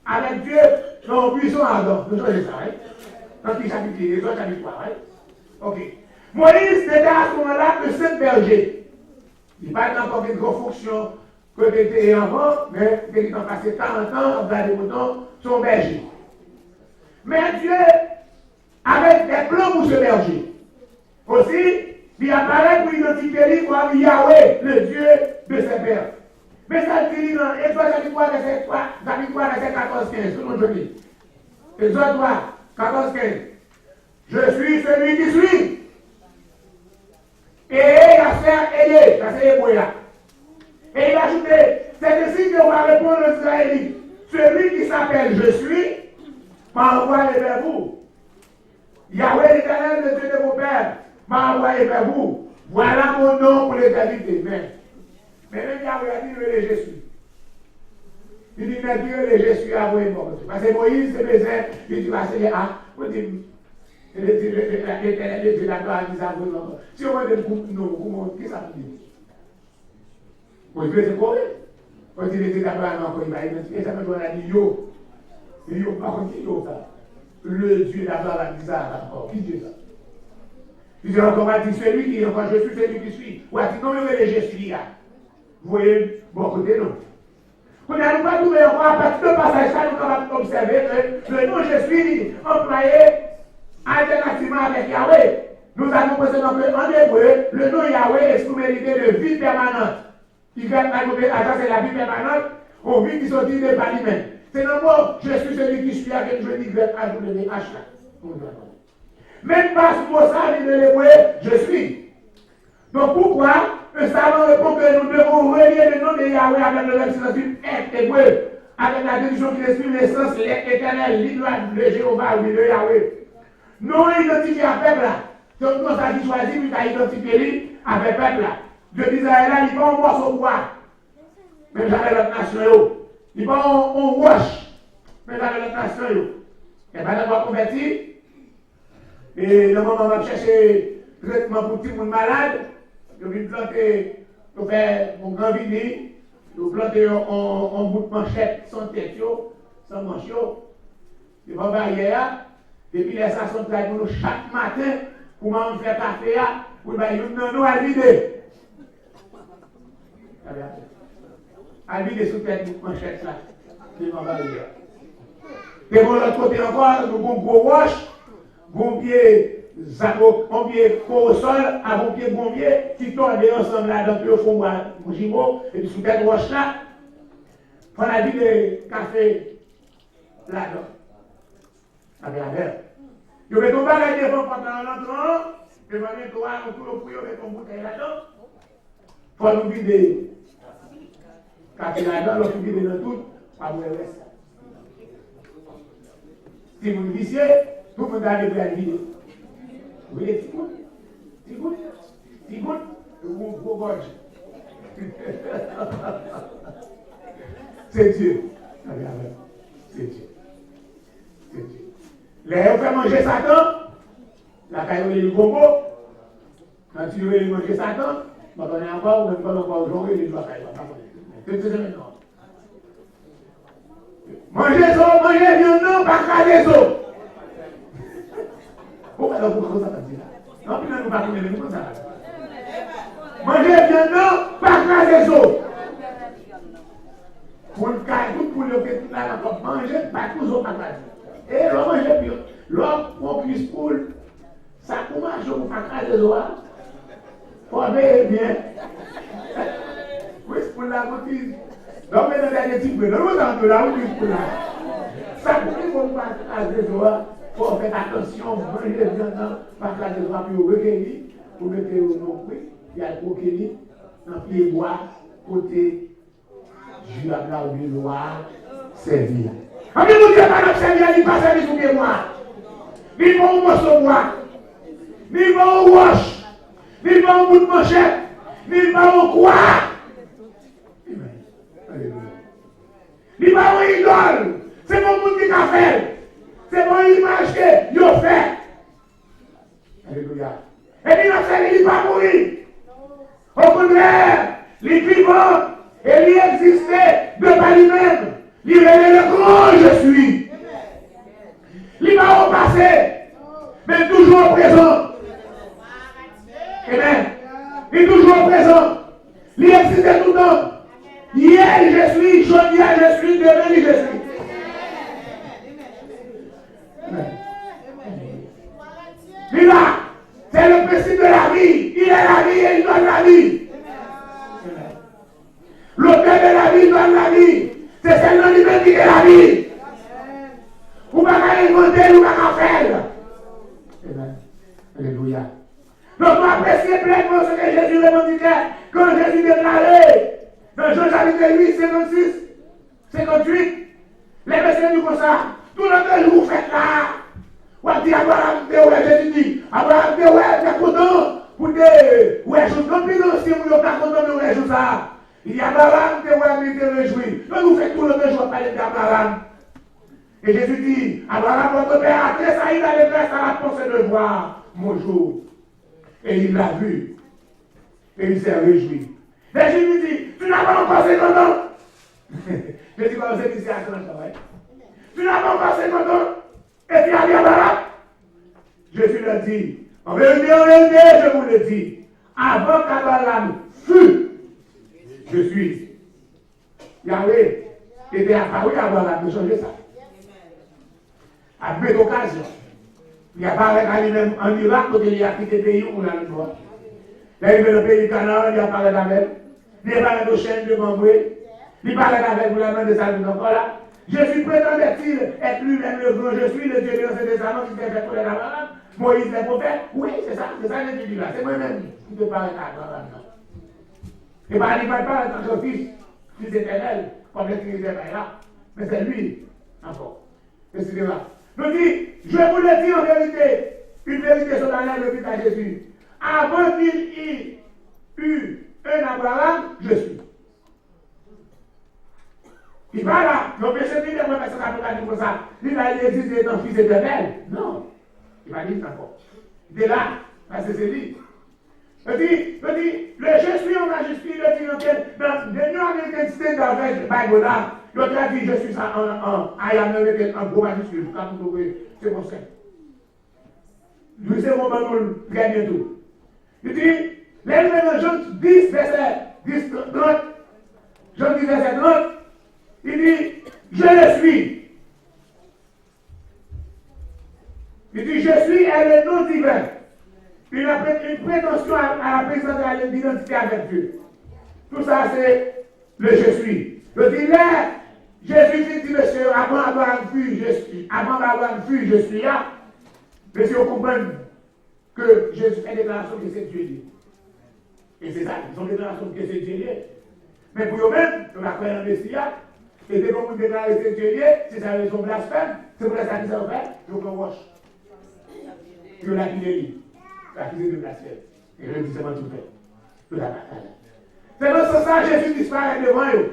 avec Dieu dans le buisson Adam. Vous savez ça, hein? Dans qui chapitre, Exode chapitre 3, hein? Ok. Moïse n'était à ce moment-là que 7 bergers. Il n'a pas encore une grande fonction que tu étais avant, mais il a passé 40 ans, en bas des moutons, son berger. Mais Dieu avait des plans pour ce berger. Aussi, il apparaît pour identifier lui comme Yahweh, le Dieu de ses pères. Mais ça dit dans Exode chapitre 3, verset 14-15, tout le monde je dis. Exode 3, 14-15. Je suis celui qui suis. Et il a fait aider, ça c'est hébreu là. Et il a ajouté, c'est ainsi qu'on va répondre aux Israélites. Celui qui s'appelle Je suis, m'a envoyé vers vous. Yahweh l'Éternel, le Dieu de vos pères, m'a envoyé vers vous. Voilà mon nom pour l'éternité. Mais même Yahweh a dit le Je suis. Il dit, mais Dieu le Je suis à vous et moi. Parce que Moïse se faisait, il dit, c'est vous dites, l'Éternel, le Dieu d'accord, il dit ça. Si on veut des groupes, non, qui ça veut dire? Moïse c'est correct. On dit, l'Éternel d'accord, il va identifier, ça veut dire, yo. Il dit, par contre, qui ça? Le Dieu d'Abraham a dit ça encore. Qui dit ça? Il dit encore, il dit celui qui est encore, je suis celui qui suis. Ou a dit, non, le je suis là. Vous voyez, bon côté, non. On n'a pas trouvé encore, à partir de passage, ça, nous avons observé que le nom je suis employé alternativement avec Yahweh. Nous avons pensé donc qu'en hébreu, le nom Yahweh exprime l'idée de vie permanente. Qui gagne c'est la vie permanente, on vit qui sont dit de par lui-même. C'est le mot, je suis celui qui suis avec je dis H là. Même pas ce mot ça, il de l'hébreu, je suis. Donc pourquoi un savant répond que nous devons relier le nom de Yahweh avec le substantif hébreu, avec la déduction qui exprime l'essence, l'éternel, l'Idouane, le Jéhovah, oui, le Yahweh. Non identifié à peuple là. Donc nous avons choisi, nous avons identifié lui avec peuple là. Dieu d'Israël là, il va en morceau de bois. Même j'avais l'autre nation. Il va en wash. Même j'avais l'autre nation. Et pas d'abord converti. Et le moment où on va chercher traitement pour tout le monde malade, je vais planter, je fais mon grand vini, je vais planter en bout de manchette sans tête, sans manche. Je vais barrière. Et puis les stations de travail pour nous chaque matin, pour m'en faire café, Oui, ben, nous à vider. À vider sous tête manchette là. Qui m'en va dire. Et bon, l'autre côté encore, nous avons un gros roche, bon pied, bon pied au sol, à bon pied, qui tombent ensemble là, dans le fond, mon gimo, et puis sous tête roche là, on a dit le café là-dedans. Avec la verre. Je vais tomber à la défense pendant l'entrant, je vais mettre toi, on peut le mettre ton bouteille là-dedans. Il faut nous vider. Café là-dedans, l'autre vider dans tout, pas vous reste. Si vous le viciez, tout le monde a des à vider. Vous voyez, petit goutte, ou gros gorge. C'est Dieu. C'est Dieu. C'est Dieu. Les gens font manger Satan, la caille le gombo. Quand tu veux manger Satan, on va donner encore, même pas encore aujourd'hui, les doigts caille. C'est maintenant. Manger ça, manger viande, non, pas qu'à des os. Pourquoi vous faites ça comme ça? Non, puis nous ne pas connaître comme ça. Manger viande, non, pas qu'à des os. Pour le cas, pour le fait tout là, manger, pas tous aux patates. Et l'homme manger pire. L'homme, on cuisse poule, ça commence pour pas qu'à des os. Formez bien. Oui, c'est pour la boutique. Donc, maintenant, il y a des petits peu. Non, nous avons de la route pour là. Ça, pour qu'il ne faut pas qu'à des os, il faut faire attention, manger viande, pas qu'à des os, puis au recueillir, pour mettre au nom, il y a le recueillir, dans le pied bois, côté. Je vais la noir servir. Amis, vous dites pas notre servir, il pas servir sous moi. Ni bon morceau bois, ni bon roche, ni bon bout de manchette, ni bon quoi. Ni bon idole. C'est mon bout de café. C'est mon image que yo fait. Alléluia. Et puis notre servir, il ne va pas mourir. Au contraire, les vivants. Et il existait de par lui-même. Il est le grand je suis. Il va au passé, mais toujours au présent. Amen. Il est toujours au présent. Il existait tout le temps. Hier je suis, aujourd'hui je suis, demain je suis. Il a, c'est le principe de la vie. Il est la vie et il donne la vie. L'auteur de la vie donne la vie. C'est seulement lui-même qui est la vie. Vous ne pouvez pas inventer, vous ne pouvez pas faire. Amen. Alléluia. Donc, vous appréciez pleinement ce que Jésus revendiquait quand Jésus déclarait dans Jean chapitre 8, 56, 58. Les messieurs du comme ça. Tout le temps, vous faites là. Vous avez dit Abraham, Jésus dit Abraham, tu es content pour te. Ouais, je ne peux plus si vous n'êtes pas content de vous ça. Il y a Abraham qui te réjouit. Donc vous faites tout le temps, je vais parler d'Abraham. Et Jésus dit, Abraham, votre père, après ça, il allait faire sa pensée de voir mon jour. Et il l'a vu. Et il s'est réjoui. Mais Jésus dit, tu n'as pas encore 50 ans. Je dis, vous êtes ici à 30 ans, ouais. Tu n'as pas encore 50 ans. Et tu as dit Abraham. Jésus l'a dit, en vérité, je vous le dis, avant qu'Abraham fût, je suis. Yahweh était apparu à Abraham de changer ça. À deux occasions. Il apparaît à lui-même en Irak, quand il a quitté le pays où on a le droit. Là, il est dans le pays Canaan, il apparaît avec. Il apparaît aux chaînes de Bamboué. Il parlait avec vous la main de Salut encore là. Je suis prétendait-il être lui-même le grand, je suis le Dieu de l'ancien testament qui s'est fait pour les Abraham. Moïse les prophètes. Oui, c'est ça que tu dis là. C'est moi-même qui te parle à Abraham. Et bien, il ne parle pas en tant que fils éternel, comme les Trinité là. Mais c'est lui, encore. Etc. Donc, je vous le dis en vérité, une vérité solennelle depuis à Jésus. Avant qu'il y eut un Abraham, je suis. Il va là, donc monsieur dit, moi, personne n'a pas dit comme ça. Il a existé un fils éternel. Non. Il va dire encore. Il est là, parce que c'est lui. Il dit, le je suis en majesté, le dit, dans the New American Standard Bible là, il a dit, je suis ça I am American, en gros majuscule, quand vous trouvez, c'est bon ça. Nous serons dans très bientôt. Il dit, les dans Jean 10, verset 10, 30, Jean 10, verset 30, il dit, je le suis. Il dit, je suis est le nom divin. Une prétention à la présence de l'identité avec Dieu. Tout ça, c'est le je suis. Je dis là, Jésus dit, monsieur, avant d'avoir vu, je suis là. Mais si on comprend que Jésus fait déclaration que c'est Dieu. Et c'est ça, ils ont déclaration que c'est Dieu. Mais pour eux-mêmes, on va faire un Messia. Et dès qu'on déclare que c'est Dieu, si ça veut son blasphème, c'est pour ça qu'ils ont fait, je peux wash. Je l'ai accusé de blasphème. Et je dis c'est moi tout fait. Tout la bataille. C'est dans ce sens Jésus disparaît devant eux.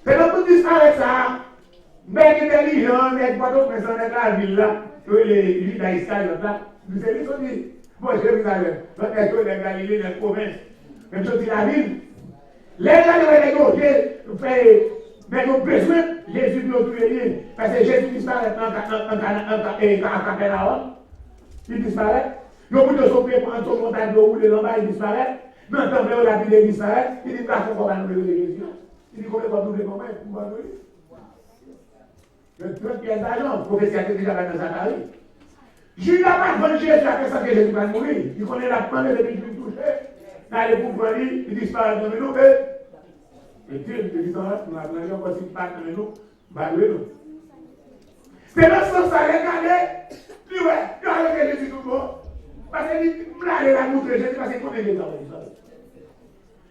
C'est dans tout disparaître ça. Mais intelligent, mais pas de présent dans la ville là, les judaïstes là, nous savons ce qu'on dit. Bon, je vais vous dire, notre école de Galilée, dans la province, même chose dit la ville. Les gens de mais nous besoin Jésus de notre ligne. Parce que Jésus disparaît en Capernaum. Il disparaît. Nous pouvons son pied prendre son montagne de rouler là-bas, il disparaît. Nous entendons la Bible, il disparaît. Il dit, qu'on va nous lever Jésus. Il dit, combien va nous lever combien pour nous lever. Le 30 pièces d'argent, le prophétie déjà dans Zacharie. Judas n'a pas de Jésus à personne que Jésus va mourir. Il connaît la demande de Jésus touché. Dans les pouvoirs, il disparaît dans nous. Et Dieu, nous disons, nous avons encore si pas dans nous, nous. C'est dans ce sens-là, regardez, puis ouais, il a regardé Jésus tout le monde. Parce qu'il dit, il a montré Jésus parce qu'il connaît les gens.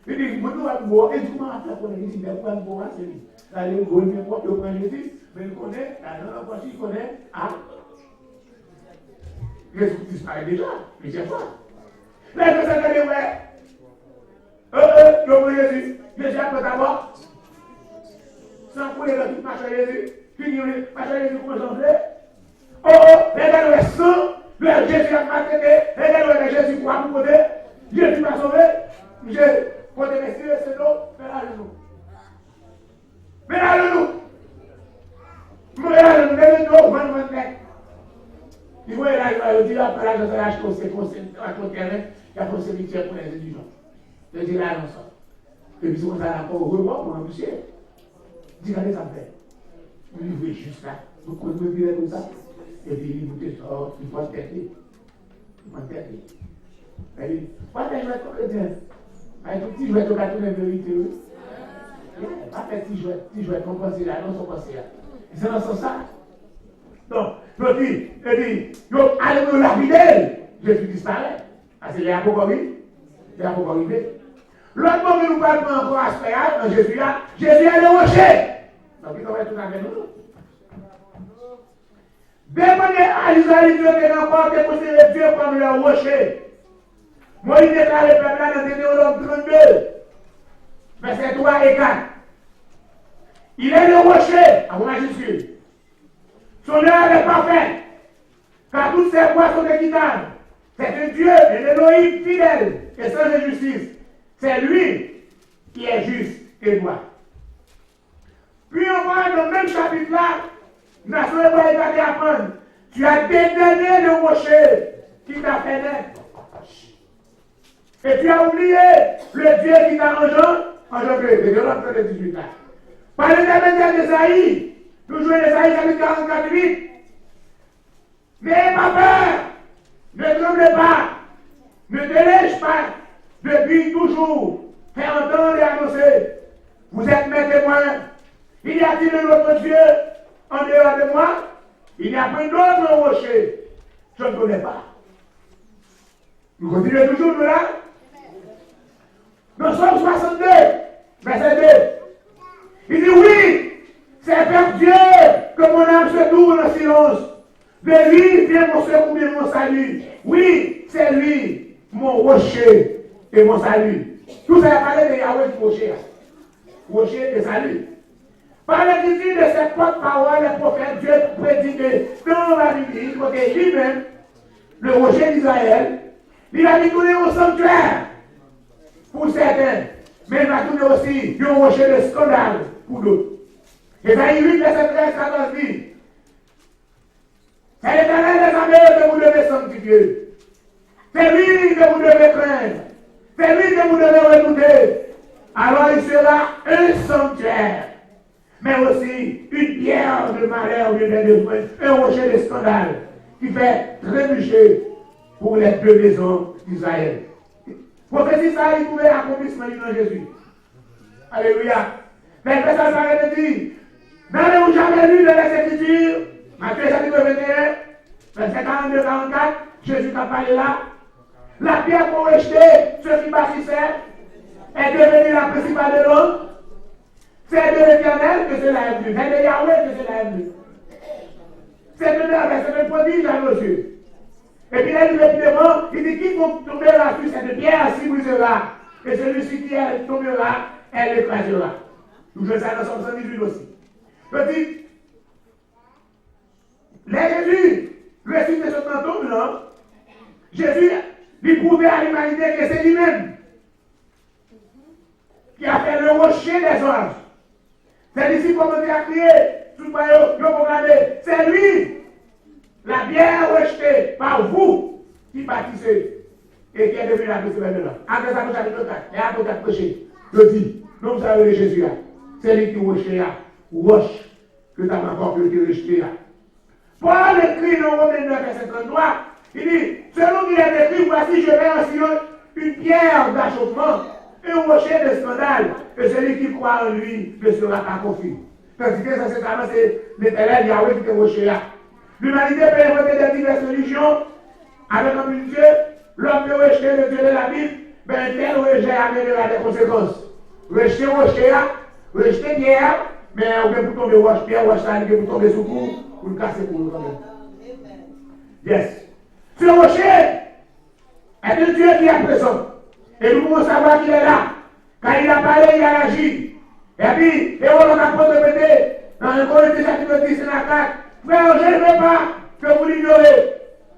Il dit, moi, nous allons boire, et tout le monde a fait qu'on est ici, mais pourquoi nous boire, c'est lui. Là, il faut le prendre Jésus, mais il connaît, là, dans la il connaît, ah, Jésus disparaît déjà, mais c'est pas. Là, il faut s'entendre, ouais, Jésus. Jésus a pris d'abord, sans couler dans toute marche à Jésus, puis marche à Jésus comme j'en fais. Regardez le sang, Jésus a maltraité, regardez Jésus pour apporter, Jésus m'a sauvé, j'ai côté messieurs, c'est l'eau, mais là le nous. Mais là le nous. Mais là le nous, mais le nous, bonne mec. Il voit là, il dit après là, je vais acheter au terrain, il y a un cimetière pour les indigents. Je dis là, non, ça. Et puis, si on a encore au revoir, on a poussé. Dis, regardez ça me fait. Vous vivez juste là. Vous continuez comme ça. Et puis, il vous dit, oh, il faut têter. Il faut têter. Elle dit, pas de jouet comme le tien. Avec tout petit jouet, tu vas tourner la vérité. Pas de petit jouet, comme penser là, non, son pensée là. C'est dans ce sens ça. Donc, petit, et puis, allez nous lapider. Jésus disparaît. Parce qu'il est à Apocalypse. Il est à Apocalypse. L'autre moment que nous parlons encore à ce Jésus est le rocher. Donc, il va tout avec nous. Demandez à Israël Dieu qui n'a pas déposé Dieu comme le rocher. Moi, il déclare le peuple là dans Deutéronome 32, verset 3 et 4. Il est le rocher, à mon majuscule. Son œuvre est parfaite, car toutes ses voies sont équitables. C'est un Dieu, un Elohim fidèle et sans injustice. C'est lui qui est juste et droit. Puis on voit dans le même chapitre-là, Nation hébraïque va t'apprendre. Tu as dédaigné le rocher qui t'a fait naître. Et tu as oublié le Dieu qui t'a engendré. C'est de 18 là. Par l'intermédiaire d'Esaïe, nous jouons l'Esaïe chapitre 44, 8. N'ayez pas peur, ne tremblez pas, ne délaisse pas. Depuis toujours, fait entendre et annoncer. Vous êtes mes témoins. Il y a-t-il un autre Dieu en dehors de moi? Il n'y a pas d'autre rocher. Je ne connais pas. Nous continuons toujours, nous là. Nous sommes 62, verset 2. Il dit oui, c'est vers Dieu que mon âme se tourne en silence. De lui vient mon secours et mon salut. Oui, c'est lui, mon rocher et mon salut. Tout ça a parlé de Yahweh du rocher. Rocher et salut. Par l'écriture de cette porte-parole, le prophète Dieu prédit que dans la Bible, côté lui-même, le rocher d'Israël, il a tourné au sanctuaire pour certains, mais il va tourner aussi un rocher de scandale pour d'autres. Et ça, il 8, verset 13, 14 dit, c'est l'Éternel des armées que vous devez sanctifier. C'est lui que vous devez craindre. C'est lui que vous devez redouter. Alors il sera un sanctuaire, mais aussi une pierre de malheur au lieu des besoins, un rocher de scandale qui fait trébucher pour les deux maisons d'Israël. Prophétie ça, il pouvait accomplissement de Jésus. Alléluia. Mais le ça s'arrête de dire, n'avez-vous jamais lu dans les Écritures, Matthieu chapitre 21, verset 42-44, Jésus t'a parlé là, la pierre pour rejeter ceux qui bâtissaient est devenue la principale de l'homme. C'est de l'Éternel que cela est venu. C'est de Yahweh que cela est venu. C'est de merveille, c'est de prodige à nos yeux. Et puis là, il dit quiconque tombera sur cette pierre s'y brisera. Et celui-ci qui tombera, elle l'écrasera. Nous faisons ça dans Somme 118 aussi. Petit, les Jésus, le site de ce fantôme, là, Jésus lui prouvait à l'humanité que c'est lui-même qui a fait le rocher des anges. C'est ici qu'on a crié, tout le monde, c'est lui, la pierre rejetée par vous qui bâtissez et qui est devenu la principale de l'homme. Après ça, nous avons 4, et après 4 péchés. Je dis, nous savons le Jésus, c'est lui qui rocher, roche, que tu as encore que tu rejeté. Paul écrit dans Romains 9, verset 33, il dit, selon qu'il est écrit, voici je mets en Sion une pierre d'achoppement, un rocher de scandale, et celui qui croit en lui ne sera pas confus. Tandis que ça, c'est l'éternel Yahweh qui est rocher là. L'humanité peut inventer des diverses religions, avec un but de Dieu, l'homme peut rejeter le Dieu de la Bible, mais un tel rejet amènera des conséquences. Rejeter rocher là, rejeter pierre, mais on peut pour tomber roche, pierre, roche là, il peut pour tomber sous coup, pour le casser pour nous quand même. Yes. Ce rocher est un Dieu qui est présent. Et nous pouvons savoir qu'il est là. Quand il a parlé, il a agi. Et puis, et on a répété dans le Corinthiens chapitre 10 et 4, frère, je ne veux pas que vous l'ignorez.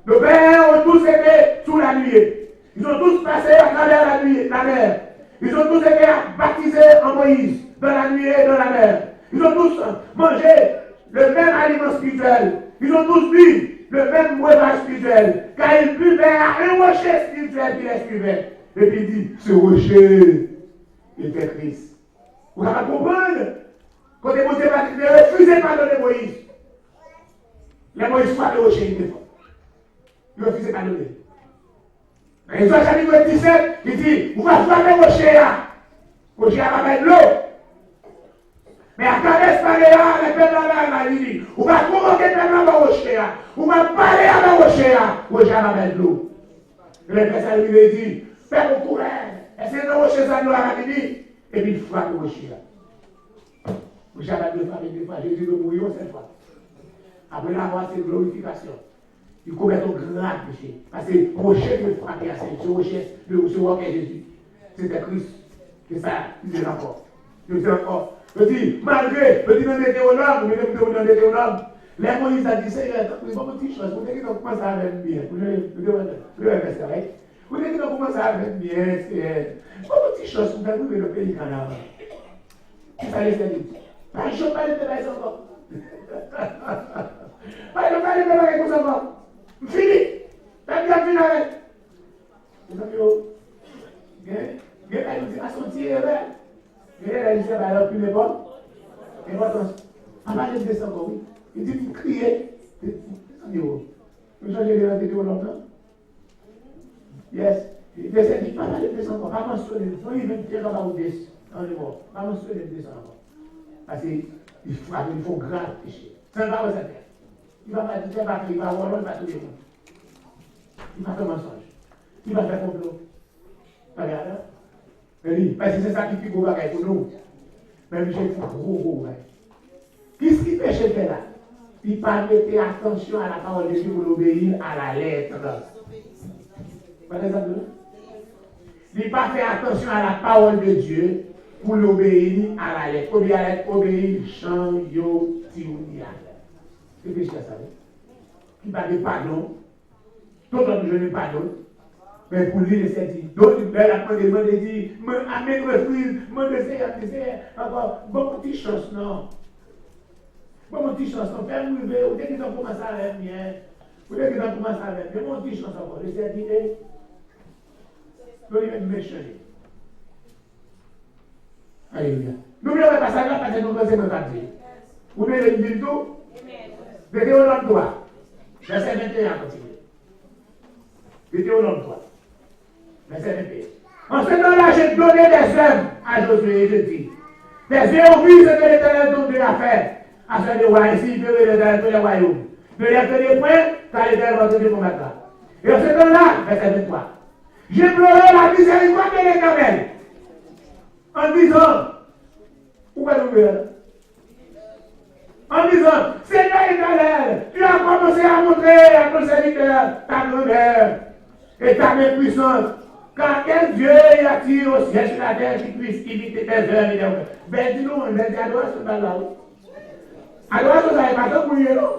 Nos pères ont tous été sous la nuée. Ils ont tous passé à travers la mer. Ils ont tous été baptisés en Moïse, dans la nuée et dans la mer. Ils ont tous mangé le même aliment spirituel. Ils ont tous bu le même breuvage spirituel. Car ils buvaient à un rocher spirituel qui les suivait. Et puis il dit, ce rocher était Christ. Vous allez comprendre? Quand les Moïse ne refusaient pas de donner Moïse. Les Moïse frappent le rocher, il défend. Il ne refusait pas de donner. Dans Exode chapitre 17, il dit, vous allez frapper le rocher là. Le rocher va mettre l'eau. Mais à travers ce palais-là, les peuples là, il dit, vous allez convoquer les peuples là au rocher là. Vous allez parler à le rocher là. Le rocher va mettre l'eau. Le père lui dit, fais mon courage. Essayez de rocher ça nous à la et puis il frappe le rocher là. Le rocher va deux fois. Jésus de mourir cette fois. Après la mort, c'est glorification. Il commet un grand péché. Parce que le rocher qui frappait à ce rocher, ce roi est Jésus. C'était Christ. C'est ça, il dit encore. Il dit encore. Je dis, malgré, je dis dans Deutéronome, les Moïse a dit, Seigneur, vous avez une petite chose, vous avez commencé à faire bien. Vous avez fait ça, right? Vous avez commencé à faire bien, c'est une petite chose, vous avez vu le pays Canada. C'est ça, les Seigneurs. Pas je pas les détails encore. Pas je pas les détails comme ça encore. Fini. T'as bien fini avec. Vous avez dit, à son tir, il a dit, c'est pas plus les bonnes. Et votre en parler de ça encore, oui. Il dit, vous criez. Vous changez de la tête longtemps. Yes. Il dit, pas parler de ça encore. Pas mentionner. Il faut y venir dans la route. Dans le mot. Pas mentionner de ça encore. Parce qu'il faut grave péché. Ça ne va pas se faire. Il va pas dire, il va voir, il va tout le monde. Il va faire mensonge. Il va faire complot. Regarde. Parce que c'est ça qui fait gros bagaille pour nous. Même j'ai fait gros bagaille. Qu'est-ce qui péche fait là? Il pas mettre attention à la parole de Dieu pour l'obéir à la lettre. Par exemple, il pas fait attention à la parole de Dieu pour l'obéir à la lettre. Obéir, chant, yo, tiounia. C'est péché ça. Il pas de pardon. Tout le monde je ne pardonne. Mais pour lui, c'est dit. D'autres, la première dit, amène le fruit, me désire, encore, bon petite chance, non. Bon petite chance, non. Fais-moi lever, ou dès qu'ils ont commencé à faire bien, ou dès qu'ils ont commencé à faire bien, bon petite chance encore. Je sais dire, Nous sommes méchants. Alléluia. N'oubliez pas ça là parce que nous pensons que nous vous mettez le dit tout. Deutéronome 3. Verset 21 continue. Deutéronome 3. Verset 21. En ce temps-là, j'ai donné des œuvres à Josué et je dis. Des œuvres oui, ce que l'Éternel donne de la faire. À ce de rois ainsi, il peut l'Éternel tous les royaumes. Ne les tenez point, car l'Éternel va donner pour maintenant. Et en ce temps-là, verset 23. J'ai pleuré la miséricorde de l'Éternel. En disant, où est l'ouvert? En disant, Seigneur Éternel, tu as commencé à montrer à ton serviteur ta grandeur et ta main puissante. Car quel Dieu y a-t-il au ciel sur la terre qui puisse imiter tes œuvres et tes œuvres? Ben dis-nous, on a dit adoration dans la route. Adoration, ça n'est pas ça pour lui, non?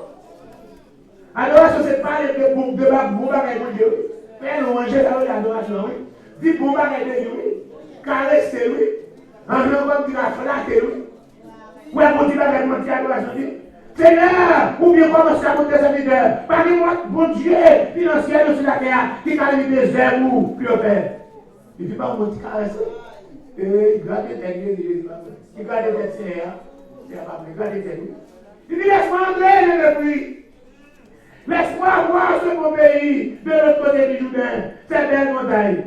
Adoration, c'est pas les bon bagaille pour Dieu. Faire louanger, ça veut l'adoration, oui. Dis bon bagaille de Dieu, oui. Caresser, oui. En jouant comme tu vas flatter, oui. Ou à mon Dieu, la mentir adoration, oui. Seigneur, ou bien commencer à monter sa serviteurs. Parlez-moi, bon Dieu, financier sur la terre, qui t'a mis des œuvres ou puis au père. Il ne dit pas mon petit caresser. Et il garde les têtes, il garde les têtes, c'est pas il garde les têtes. Il dit laisse-moi entrer depuis. Laisse-moi voir ce beau pays de l'autre côté du Jourdain, cette belle montagne.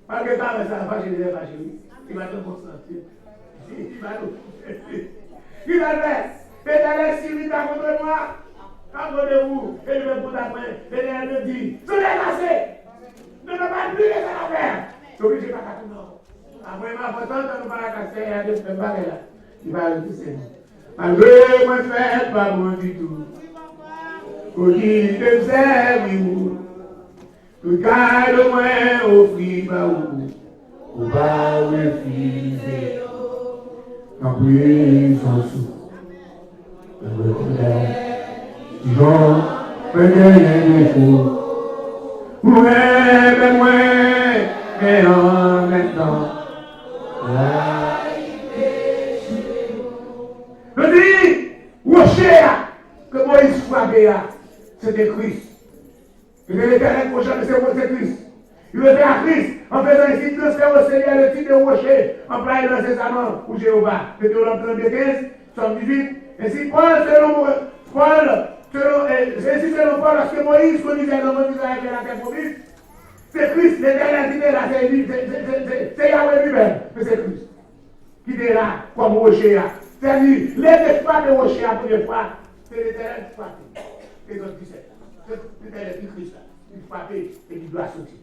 Parce que quand ça va chez les évangélistes, il va te consentir. Il va nous. Il va faire. Éternel, si vite contre moi, accordez-vous, et je vais vous apprendre. L'éternel me dit, soyez cassés. Ne me pas plus laisser la faire. Donc, je ne vais pas casser, non. Après, ma façon de ne pas casser, il y a des choses là. Il va le dire, malgré moi, faites pas bon du tout. Pour qui te sert, oui, regarde-moi, offrir, bah, ou pas refuser. En prison sous. Le Jean, peut-être défaut. Ouais, moi, mais en même temps, je dis, rocher, que Moïse frappait, c'était Christ. Et l'Éternel prochain, c'est Christ. Il était à Christ, en faisant ici transfert au Seigneur le titre de rocher, en plein dans ses amants pour Jéhovah. Deutéronome 32:15, Somme 18. Ainsi, Paul, selon Paul, lorsque Moïse conduisait l'homme d'Israël vers la terre promise, c'est Christ, l'Éternel qui était là, c'est Yahweh lui-même, mais c'est Christ qui était là comme rocher. C'est-à-dire, les pas de rocher la première fois, c'est l'Éternel qui frappait. Et donc 17. C'est l'Éternel qui Christ là, il frappait et il doit sortir.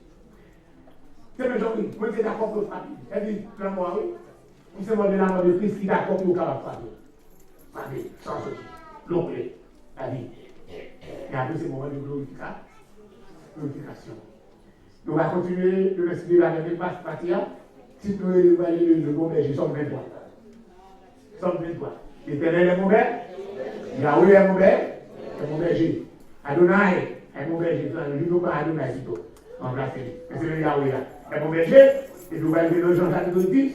C'est le genre, oui, moi c'est d'accord pour frapper. Elle dit, la mort, oui. On se demande de la mort de Christ qui est d'accord pour frapper. Frapper, sans sortir. L'onglet, la vie. Et après, c'est le moment de glorification. Nous allons continuer de respirer la même partie. Si nous allons aller le bon berger, Somme 23. Somme 23. L'Éternel est mon berger. Yahweh est mon berger. Adonai est mon berger. Je ne veux pas Adonai du tout. En place, c'est le Yahweh là. Et mon berger, et nous allons dans Jean chapitre 10,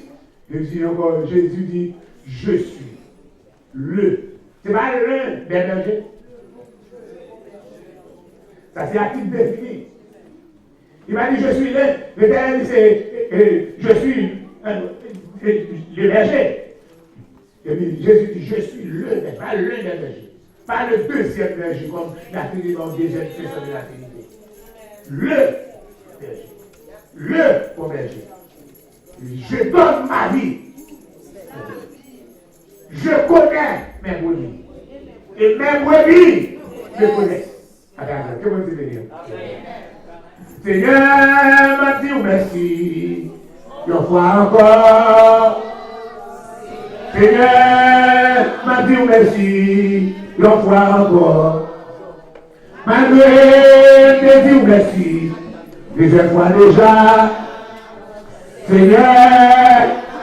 Jésus dit, je suis le. C'est pas le des bergers. Ça c'est à titre défini. Il m'a dit, je suis le. L'Éternel dit, je suis le berger. Et puis Jésus dit, je suis le, mais pas le des bergers. Pas le deuxième berger, comme la Trinité dans le deuxième personne de la Trinité. Le berger. Le bon berger. Je donne ma vie. Je connais mes brebis. Et mes brebis me connaissent. Attends, que vous dites dire? Seigneur, m'a dit merci. Une fois encore. Seigneur, m'a dit merci. Une fois encore. Malgré tes dire merci. Deuxième fois déjà. Seigneur,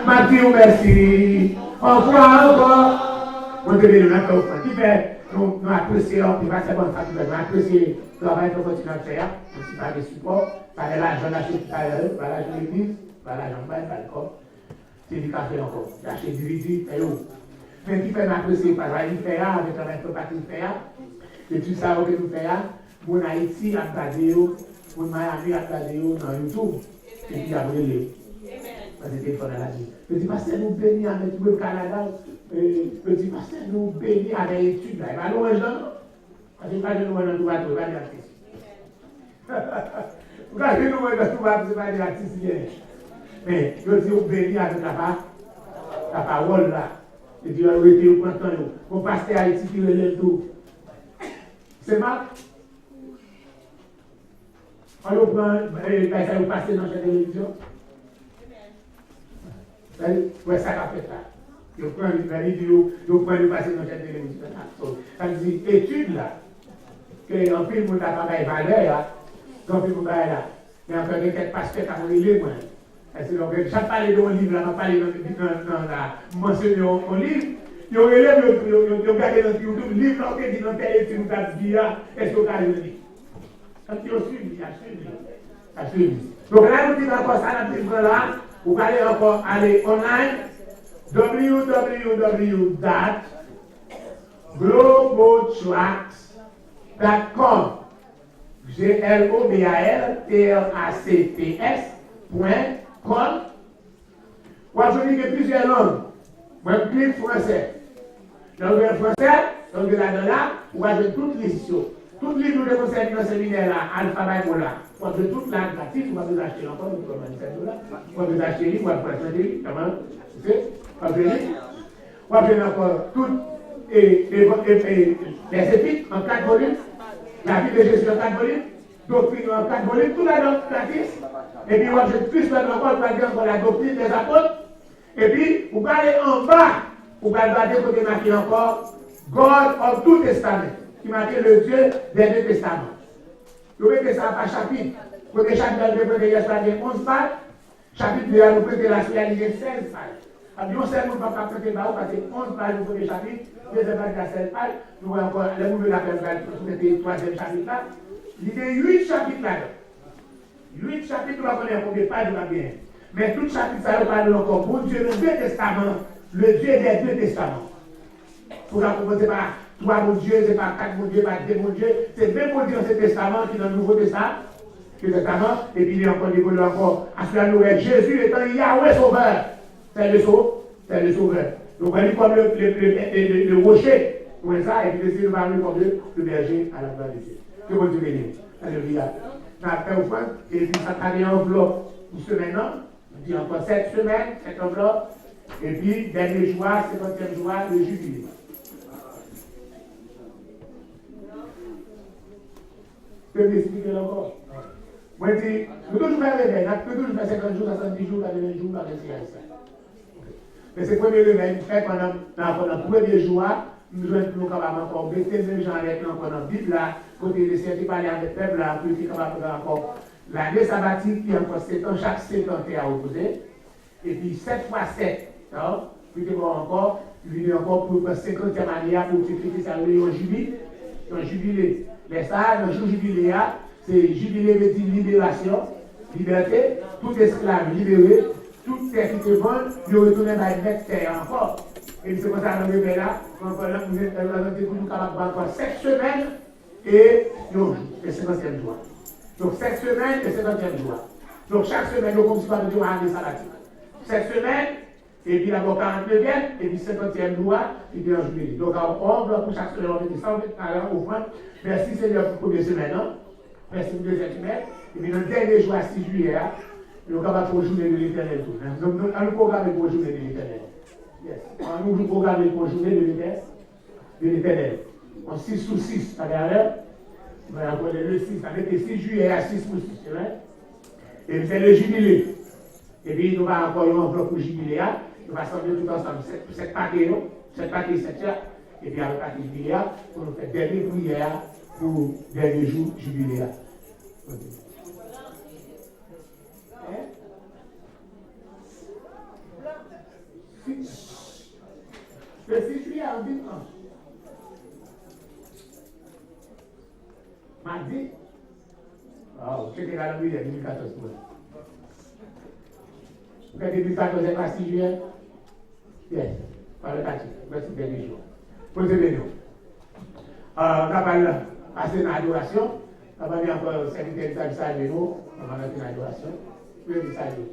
m'a dit merci. Enfin encore. Vous devez nous faire offrande. Qui fait nous apprécions, qui va se bonne famille, nous apprécions le travail que nous continuons à faire. Aussi par des supports, par l'argent d'acheter tout à l'heure, par l'argent de l'église, par l'argent de bail, par le corps. C'est du café encore. D'acheter du riz, et où. Mais qui fait m'apprécier par la faire avec la même partie de faire. Et tout ça que nous faisons, pour Haïti, à Badéo, pour Miami à regarder dans YouTube. Et puis après, parce que téléphone à la vie. Petit pasteur nous bénit avec tout le Canada. Petit pasteur nous bénit avec l'étude. Il va nous rejoindre. Parce qu'il va nous rejoindre tout bateau, il va dire artiste. Vous voyez, nous rejoindre tout bateau, il va dire artiste. Mais je dis, vous bénit avec la parole là. Et Dieu a été au printemps. Mon pasteur a été qui relève tout. C'est mal. On le prend, ça vous passe dans cette télévision. Ouais, ça va faire ça. Je prends une vidéo, je prends le passé dans cette télévision. Ça veut dire, étude là, qu'en film, on n'a pas de valeur, qu'en film, on n'a pas là. Mais encore quelques pasteurs qui ont relé, moi. Chaque parler de mon livre, là, on parle dans la mentionné mon livre. Ils ont relève, ils ont regardé dans YouTube, le livre, qui dit dans telle étude, nous avons dit, est-ce qu'on a relé? Quand ils ont suivi, ils ont suivi. Donc là, nous disons encore ça dans le livre là. Vous allez encore aller online, globaltracts.com. globaltracts.com. Vous avez plusieurs langues. Moi, je clique français. Dans le français, donc là, vous avez toutes les histoires. Toutes les livres de conseils dans ce séminaire-là, alphabet pour là. Vous avez toute la gratuite, vous pouvez acheter encore, vous pouvez acheter livre, vous pouvez acheter livre, comment? Vous avez encore toutes les épîtres en 4 volumes, la vie de Jésus en 4 volumes, doctrine en 4 volumes, tout là dans gratis. Et puis, vous avez plus encore, vous avez encore la doctrine des apôtres. Et puis, vous allez en bas, vous allez regarder côté marqué encore, God of Two Testament, qui marquait le Dieu des deux testaments. Vous mettez ça par chapitre. Côté chapitre 2, côté 11 pages. Chapitre 2, vous mettez la suite, 16 pages. Alors, non seulement, vous ne pouvez pas prêter parce que 11 pages pour le chapitre, 2 pages à 16 pages. Nous voyons encore, le mouvement de la peine, vous mettez le 3e chapitre là. Il y a 8 chapitres là-dedans. 8 chapitres, on connaît combien de pages, on va bien. Mais tout chapitre, ça parle encore pour Dieu, le Dieu Testament, le Dieu des deux testaments. Pour la proposer pas 3 mon Dieu, c'est pas 4 mon Dieu, pas 2 mon Dieu, c'est 2 mon Dieu dans ce testament qui est dans le Nouveau Testament. Et puis il y a encore des volets encore. À cela, nous, Jésus étant Yahweh sauveur. C'est le sauveur. Donc, on dit comme le rocher, comme ça, et puis le Seigneur va nous comme le berger à la gloire de Dieu. Que bon Dieu bénisse. Alléluia. On a fait au point, et puis ça a une enveloppe pour ce maintenant. On dit encore 7 semaines, cette enveloppe. Et puis, dernier jour, 50e jour, le jubilé. Je peux m'expliquer encore. Moi, je dis, nous toujours faire réveil, nous toujours faire 50 jours, 70 jours, 80 jours, 80 ça. Mais c'est le premier réveil, nous faisons pendant le premier jour, nous sommes capables encore de mettre les gens avec nous encore dans la Bible, côté de ces parler avec le peuple, pour être capable de faire encore l'année sabbatique, qui est encore 7 ans, chaque 7 ans qui est à opposer. Et puis 7 fois 7, puis encore, il encore pour le 50e année, pour fêter ça, un jubilé. Mais ça, le jour jubilé, c'est jubilé veut dire libération, liberté, tout esclave libéré, toute terre qui te vole, il retourne dans une terre encore. Et c'est comme ça, dans le là, vous êtes capable encore 7 semaines et 50e jour. Donc 7 semaines et 50e jour. Donc chaque semaine, nous commençons par dire année sabbatique. 7 semaines, et puis d'abord 49e, et puis 50e jour, et puis en juillet. Donc on doit pour chaque semaine, on met 100 au point. Merci Seigneur pour la première semaine. Merci pour la deuxième semaine. Et puis dans le dernier jour, 6 juillet, nous sommes capables pour journée de l'éternel. Nous nous programmons pour journée de l'éternel. Yes. Nous nous programmons pour journée de l'éternel. En 6 sous 6, à l'heure. Le 6, avec les 6 juillet à 6 pour 6, c'est vrai. Et c'est le jubilé. Et puis nous allons encore une enveloppe pour le jubilé. Nous allons s'assembler tout ensemble. Cette paquet, cette là. Et puis avec le paquet jubilé, pour nous faire dernière prière pour le dernier jour jubilé. Le 6 juillet en dimanche. Mardi. Oh, c'était la nuit de 2014 pour vous. Vous faites 2014 et pas 6 juillet? Yes, par le quartier. Merci dernier jour. Posez-le nous. On a passé dans l'adoration. Avant de encore secrétaire de saluer nous, on va mettre une adoration. Puis de saluer.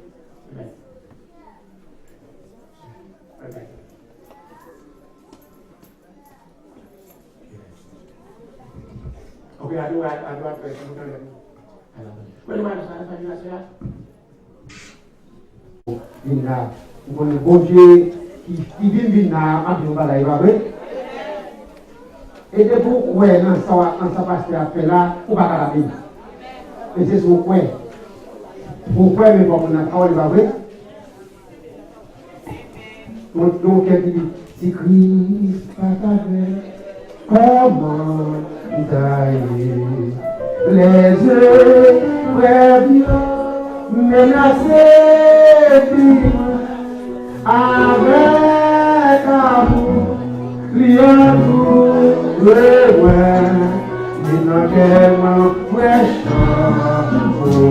Amen. Ok, à droite, alors, vous connaissez bon Dieu qui vient à Abdou. Et de pourquoi dans sa pasteur fait là, ou pas la Bible. Et c'est son coin. Pourquoi mais comme on a travaillé pas vrai? Donc elle dit, si Christ partageait, comment tailler les yeux prévenus, menacés, avec amour, criant in a game of question for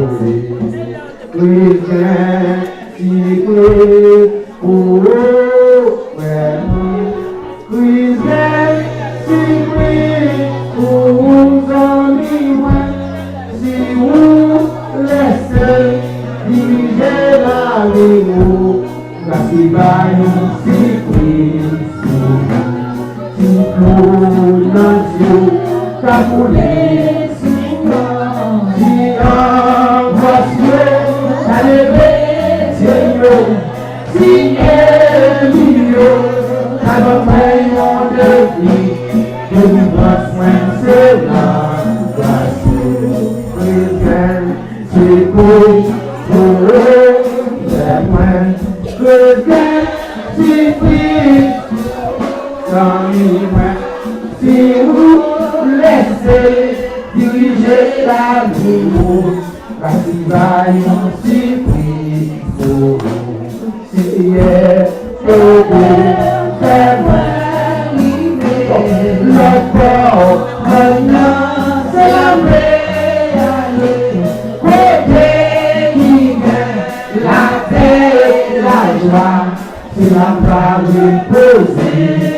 we can't see it oh we can't see it who's only one see who let's say diriger la vie la si va nous si Capulé, si angoissé, à lever, si Emilio, à votre de vie, que vous pensez là, c'est pour si vous laissez diriger la vie, parce qu'il va y surpris pour vous. Si hier, le corps, maintenant, c'est la réalité. Côté qui vient, la paix et la joie, c'est la parole posée.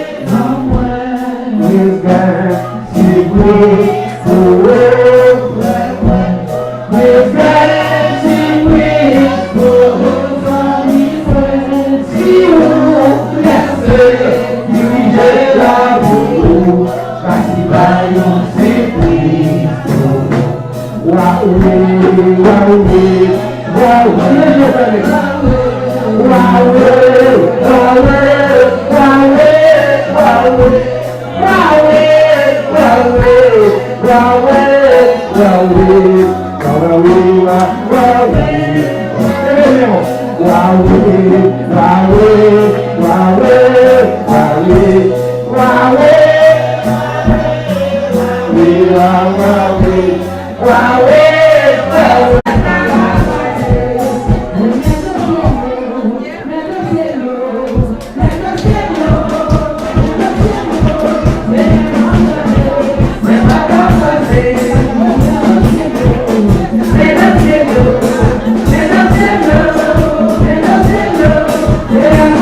With God, see with God, see with see who blessed, dirige la boue, parce va y c'est Yeah.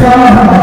Hallelujah.